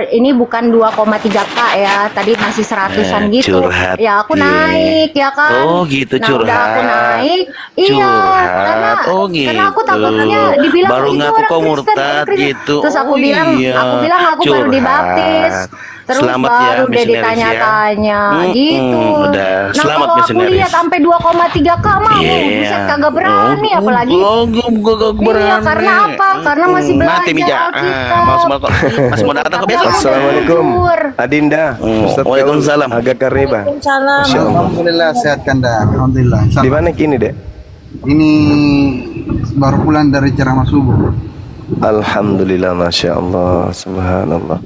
[SPEAKER 1] ini bukan 2,3K ya. Tadi masih 100-an gitu.
[SPEAKER 2] Curhat,
[SPEAKER 1] Ya, aku naik ya kan.
[SPEAKER 2] Oh, gitu,
[SPEAKER 1] Nah, udah aku
[SPEAKER 2] curhat.
[SPEAKER 1] naik. Iya, karena
[SPEAKER 2] Oh, gitu.
[SPEAKER 1] karena aku takutnya dibilang
[SPEAKER 2] Baru
[SPEAKER 1] "Itu
[SPEAKER 2] ngaku
[SPEAKER 1] orang
[SPEAKER 2] kau
[SPEAKER 1] Kristen, orang
[SPEAKER 2] murtad
[SPEAKER 1] Kristen."
[SPEAKER 2] gitu.
[SPEAKER 1] Terus aku
[SPEAKER 2] Oh,
[SPEAKER 1] bilang,
[SPEAKER 2] iya.
[SPEAKER 1] aku baru
[SPEAKER 2] Curhat.
[SPEAKER 1] dibaptis. Terus
[SPEAKER 2] Selamat ya,
[SPEAKER 1] baru deh
[SPEAKER 2] misionaris ya.
[SPEAKER 1] ditanya-tanya gitu.
[SPEAKER 2] Udah,
[SPEAKER 1] Nah,
[SPEAKER 2] selamat
[SPEAKER 1] kalau aku
[SPEAKER 2] misionaris.
[SPEAKER 1] lihat sampai 2,3K mah,
[SPEAKER 2] Iya.
[SPEAKER 1] buset kagak berani
[SPEAKER 2] Oh,
[SPEAKER 1] apalagi.
[SPEAKER 2] gak berani.
[SPEAKER 1] Iya, karena apa? Karena masih
[SPEAKER 2] Mati Mija.
[SPEAKER 1] belajar Alkitab.
[SPEAKER 2] Masih mau datang ke besok.
[SPEAKER 5] Assalamualaikum
[SPEAKER 1] Jujur.
[SPEAKER 5] Adinda. Ustaz Gaul
[SPEAKER 2] Waalaikumsalam.
[SPEAKER 5] agak kareba.
[SPEAKER 6] Waalaikumsalam.
[SPEAKER 5] Masya Allah.
[SPEAKER 8] Alhamdulillah sehat Kanda. Alhamdulillah.
[SPEAKER 5] Di mana kini, Dek?
[SPEAKER 8] Ini baru pulang dari ceramah subuh.
[SPEAKER 5] Alhamdulillah, Masya Allah, Subhanallah.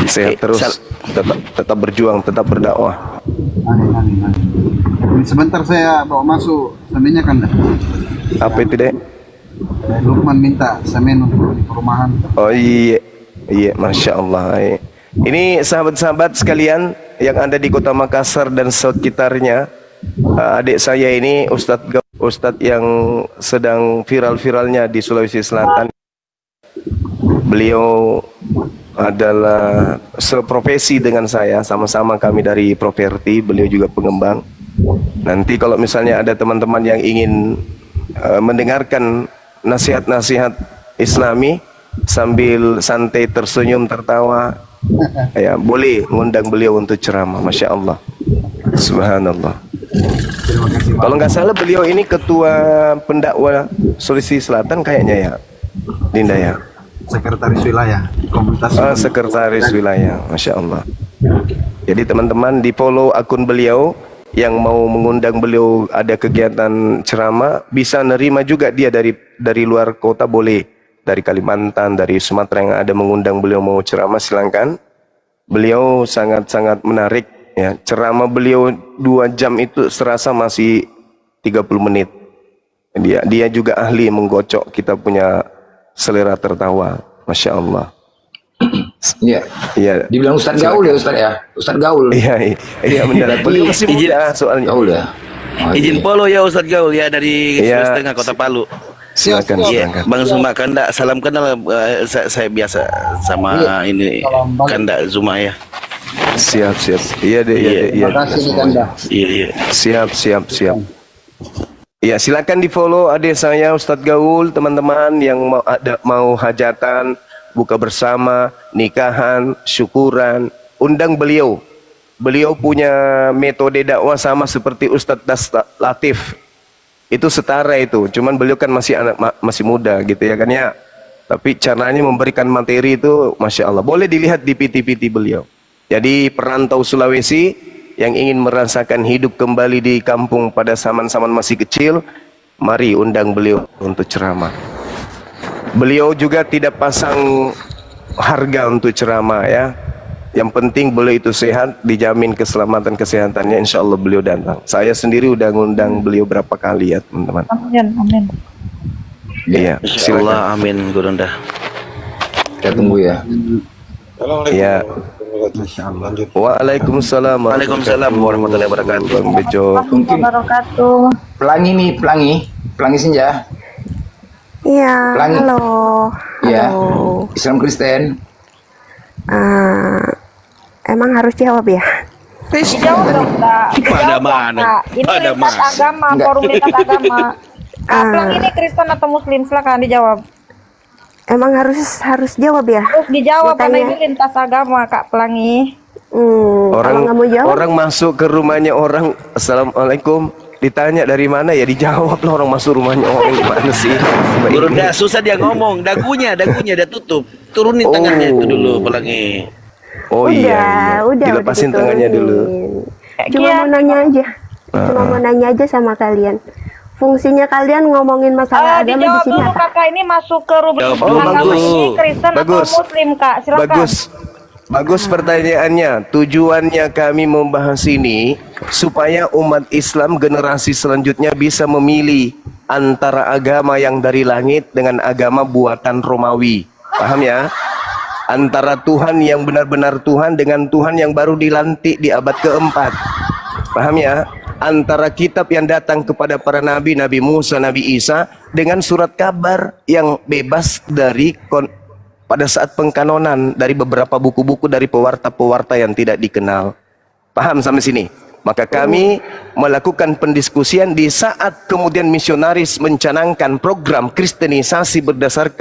[SPEAKER 5] Sehat terus, tetap berjuang, tetap berdakwah.
[SPEAKER 8] Amin, amin, amin. Ini sebentar saya bawa masuk semennya Kanda.
[SPEAKER 5] Apa itu, Dek?
[SPEAKER 8] Lukman minta semen untuk di perumahan.
[SPEAKER 5] Oh iya, iya, Masya Allah. Iya. Ini sahabat-sahabat sekalian yang ada di kota Makassar dan sekitarnya, adik saya ini Ustadz yang sedang viral-viralnya di Sulawesi Selatan. Beliau adalah seprofesi dengan saya, sama-sama kami dari Properti, beliau juga pengembang. Nanti kalau misalnya ada teman-teman yang ingin mendengarkan nasihat-nasihat Islami sambil santai tersenyum tertawa, ya boleh ngundang beliau untuk ceramah. Masya Allah, Subhanallah.
[SPEAKER 8] Terima kasih Pak.
[SPEAKER 5] Kalau nggak salah beliau ini ketua pendakwa Sulawesi Selatan kayaknya ya, Dinda ya.
[SPEAKER 8] Sekretaris wilayah komunitas.
[SPEAKER 5] Sekretaris wilayah, Masya Allah. Jadi teman-teman di follow akun beliau, yang mau mengundang beliau ada kegiatan ceramah, bisa nerima juga dia dari luar kota boleh, dari Kalimantan, dari Sumatera yang ada mengundang beliau mau ceramah silahkan. Beliau sangat-sangat menarik ya, ceramah beliau 2 jam itu serasa masih 30 menit. Dia juga ahli menggocok kita punya selera tertawa, Masya Allah.
[SPEAKER 4] Iya.
[SPEAKER 5] Iya.
[SPEAKER 4] Dibilang Ustadz Gaul ya Ustadz ya. Ustadz Gaul.
[SPEAKER 5] Iya, iya benar. Beliau masih muda soalnya.
[SPEAKER 4] Gaul ya. Oh,
[SPEAKER 2] Izin
[SPEAKER 4] iya.
[SPEAKER 2] follow ya Ustadz Gaul ya dari
[SPEAKER 5] Iya.
[SPEAKER 2] Sulawesi Tengah Kota Palu.
[SPEAKER 5] Silakan,
[SPEAKER 2] Iya,
[SPEAKER 5] silakan.
[SPEAKER 2] Bang Zuma Kanda, salam kenal saya biasa sama ini Kanda Zuma ya.
[SPEAKER 5] Siap. Iya deh, iya deh, iya.
[SPEAKER 8] Terima kasih nih Kanda.
[SPEAKER 2] Iya.
[SPEAKER 5] Siap. Ya, silakan di follow adik saya Ustadz Gaul, teman-teman yang mau hajatan, buka bersama, nikahan, syukuran, undang beliau. Beliau punya metode dakwah sama seperti Ustadz Latif. Itu setara itu, cuman beliau kan masih masih muda gitu ya kan ya. Tapi caranya memberikan materi itu Masya Allah. Boleh dilihat di PT-PT beliau. Jadi perantau Sulawesi yang ingin merasakan hidup kembali di kampung pada zaman-zaman masih kecil, mari undang beliau untuk ceramah. Beliau juga tidak pasang harga untuk ceramah ya. Yang penting beliau itu sehat, dijamin keselamatan kesehatannya, insya Allah beliau datang. Saya sendiri udah ngundang beliau berapa kali ya teman-teman.
[SPEAKER 9] Amin.
[SPEAKER 5] Iya,
[SPEAKER 2] Insyaallah
[SPEAKER 5] silakan.
[SPEAKER 2] amin Gurunda.
[SPEAKER 4] Kita tunggu ya.
[SPEAKER 5] Iya.
[SPEAKER 8] Masya Allah.
[SPEAKER 5] Waalaikumsalam.
[SPEAKER 2] Waalaikumsalam warahmatullahi wabarakatuh.
[SPEAKER 5] Bang Bejo.
[SPEAKER 4] Mungkin
[SPEAKER 9] Wabarakatuh.
[SPEAKER 4] pelangi senja.
[SPEAKER 9] Iya,
[SPEAKER 4] Pelangi.
[SPEAKER 9] halo.
[SPEAKER 4] Ya.
[SPEAKER 9] Halo.
[SPEAKER 4] Islam Kristen.
[SPEAKER 9] Emang harus jawab ya?
[SPEAKER 10] Dijawab dong, Kak.
[SPEAKER 2] Pada mana?
[SPEAKER 10] Ini
[SPEAKER 2] Pada
[SPEAKER 10] lintas
[SPEAKER 2] mana?
[SPEAKER 10] agama,
[SPEAKER 4] Enggak.
[SPEAKER 10] forum lintas agama. Pelang ini Kristen atau Muslim? Silakan dijawab.
[SPEAKER 9] Emang harus jawab ya?
[SPEAKER 10] Terus dijawab karena
[SPEAKER 9] Ditanya.
[SPEAKER 10] ini lintas agama, Kak Pelangi.
[SPEAKER 9] Kalau nggak mau jawab,
[SPEAKER 5] Orang masuk ke rumahnya orang, Assalamualaikum, ditanya dari mana ya dijawab lah, orang masuk rumahnya orang gimana sih?
[SPEAKER 2] Gurunda susah dia ngomong, dagunya dia tutup. Turunin
[SPEAKER 5] Oh.
[SPEAKER 2] tangannya itu dulu Pelangi.
[SPEAKER 5] Oh iya,
[SPEAKER 9] udah
[SPEAKER 5] dilepasin tangannya dulu.
[SPEAKER 9] Cuma mau nanya aja. Cuma mau nanya aja sama kalian. Fungsinya kalian ngomongin masalah agama di
[SPEAKER 10] Dijawab
[SPEAKER 9] sini
[SPEAKER 10] dulu,
[SPEAKER 9] apa?
[SPEAKER 10] Kakak. Ini masuk ke rubrik
[SPEAKER 2] Jawab
[SPEAKER 10] lintas
[SPEAKER 2] dulu.
[SPEAKER 10] agama ini Kristen
[SPEAKER 5] Bagus.
[SPEAKER 10] atau Muslim, Kak? Silakan.
[SPEAKER 5] Bagus pertanyaannya. Tujuannya kami membahas ini supaya umat Islam generasi selanjutnya bisa memilih antara agama yang dari langit dengan agama buatan Romawi. Paham ya? antara Tuhan yang benar-benar Tuhan dengan Tuhan yang baru dilantik di abad keempat. Paham ya? Antara kitab yang datang kepada para nabi, Nabi Musa, Nabi Isa, dengan surat kabar yang bebas dari pada saat pengkanonan dari beberapa buku-buku dari pewarta-pewarta yang tidak dikenal. Paham sampai sini? Maka kami melakukan pendiskusian di saat kemudian misionaris mencanangkan program kristenisasi berdasarkan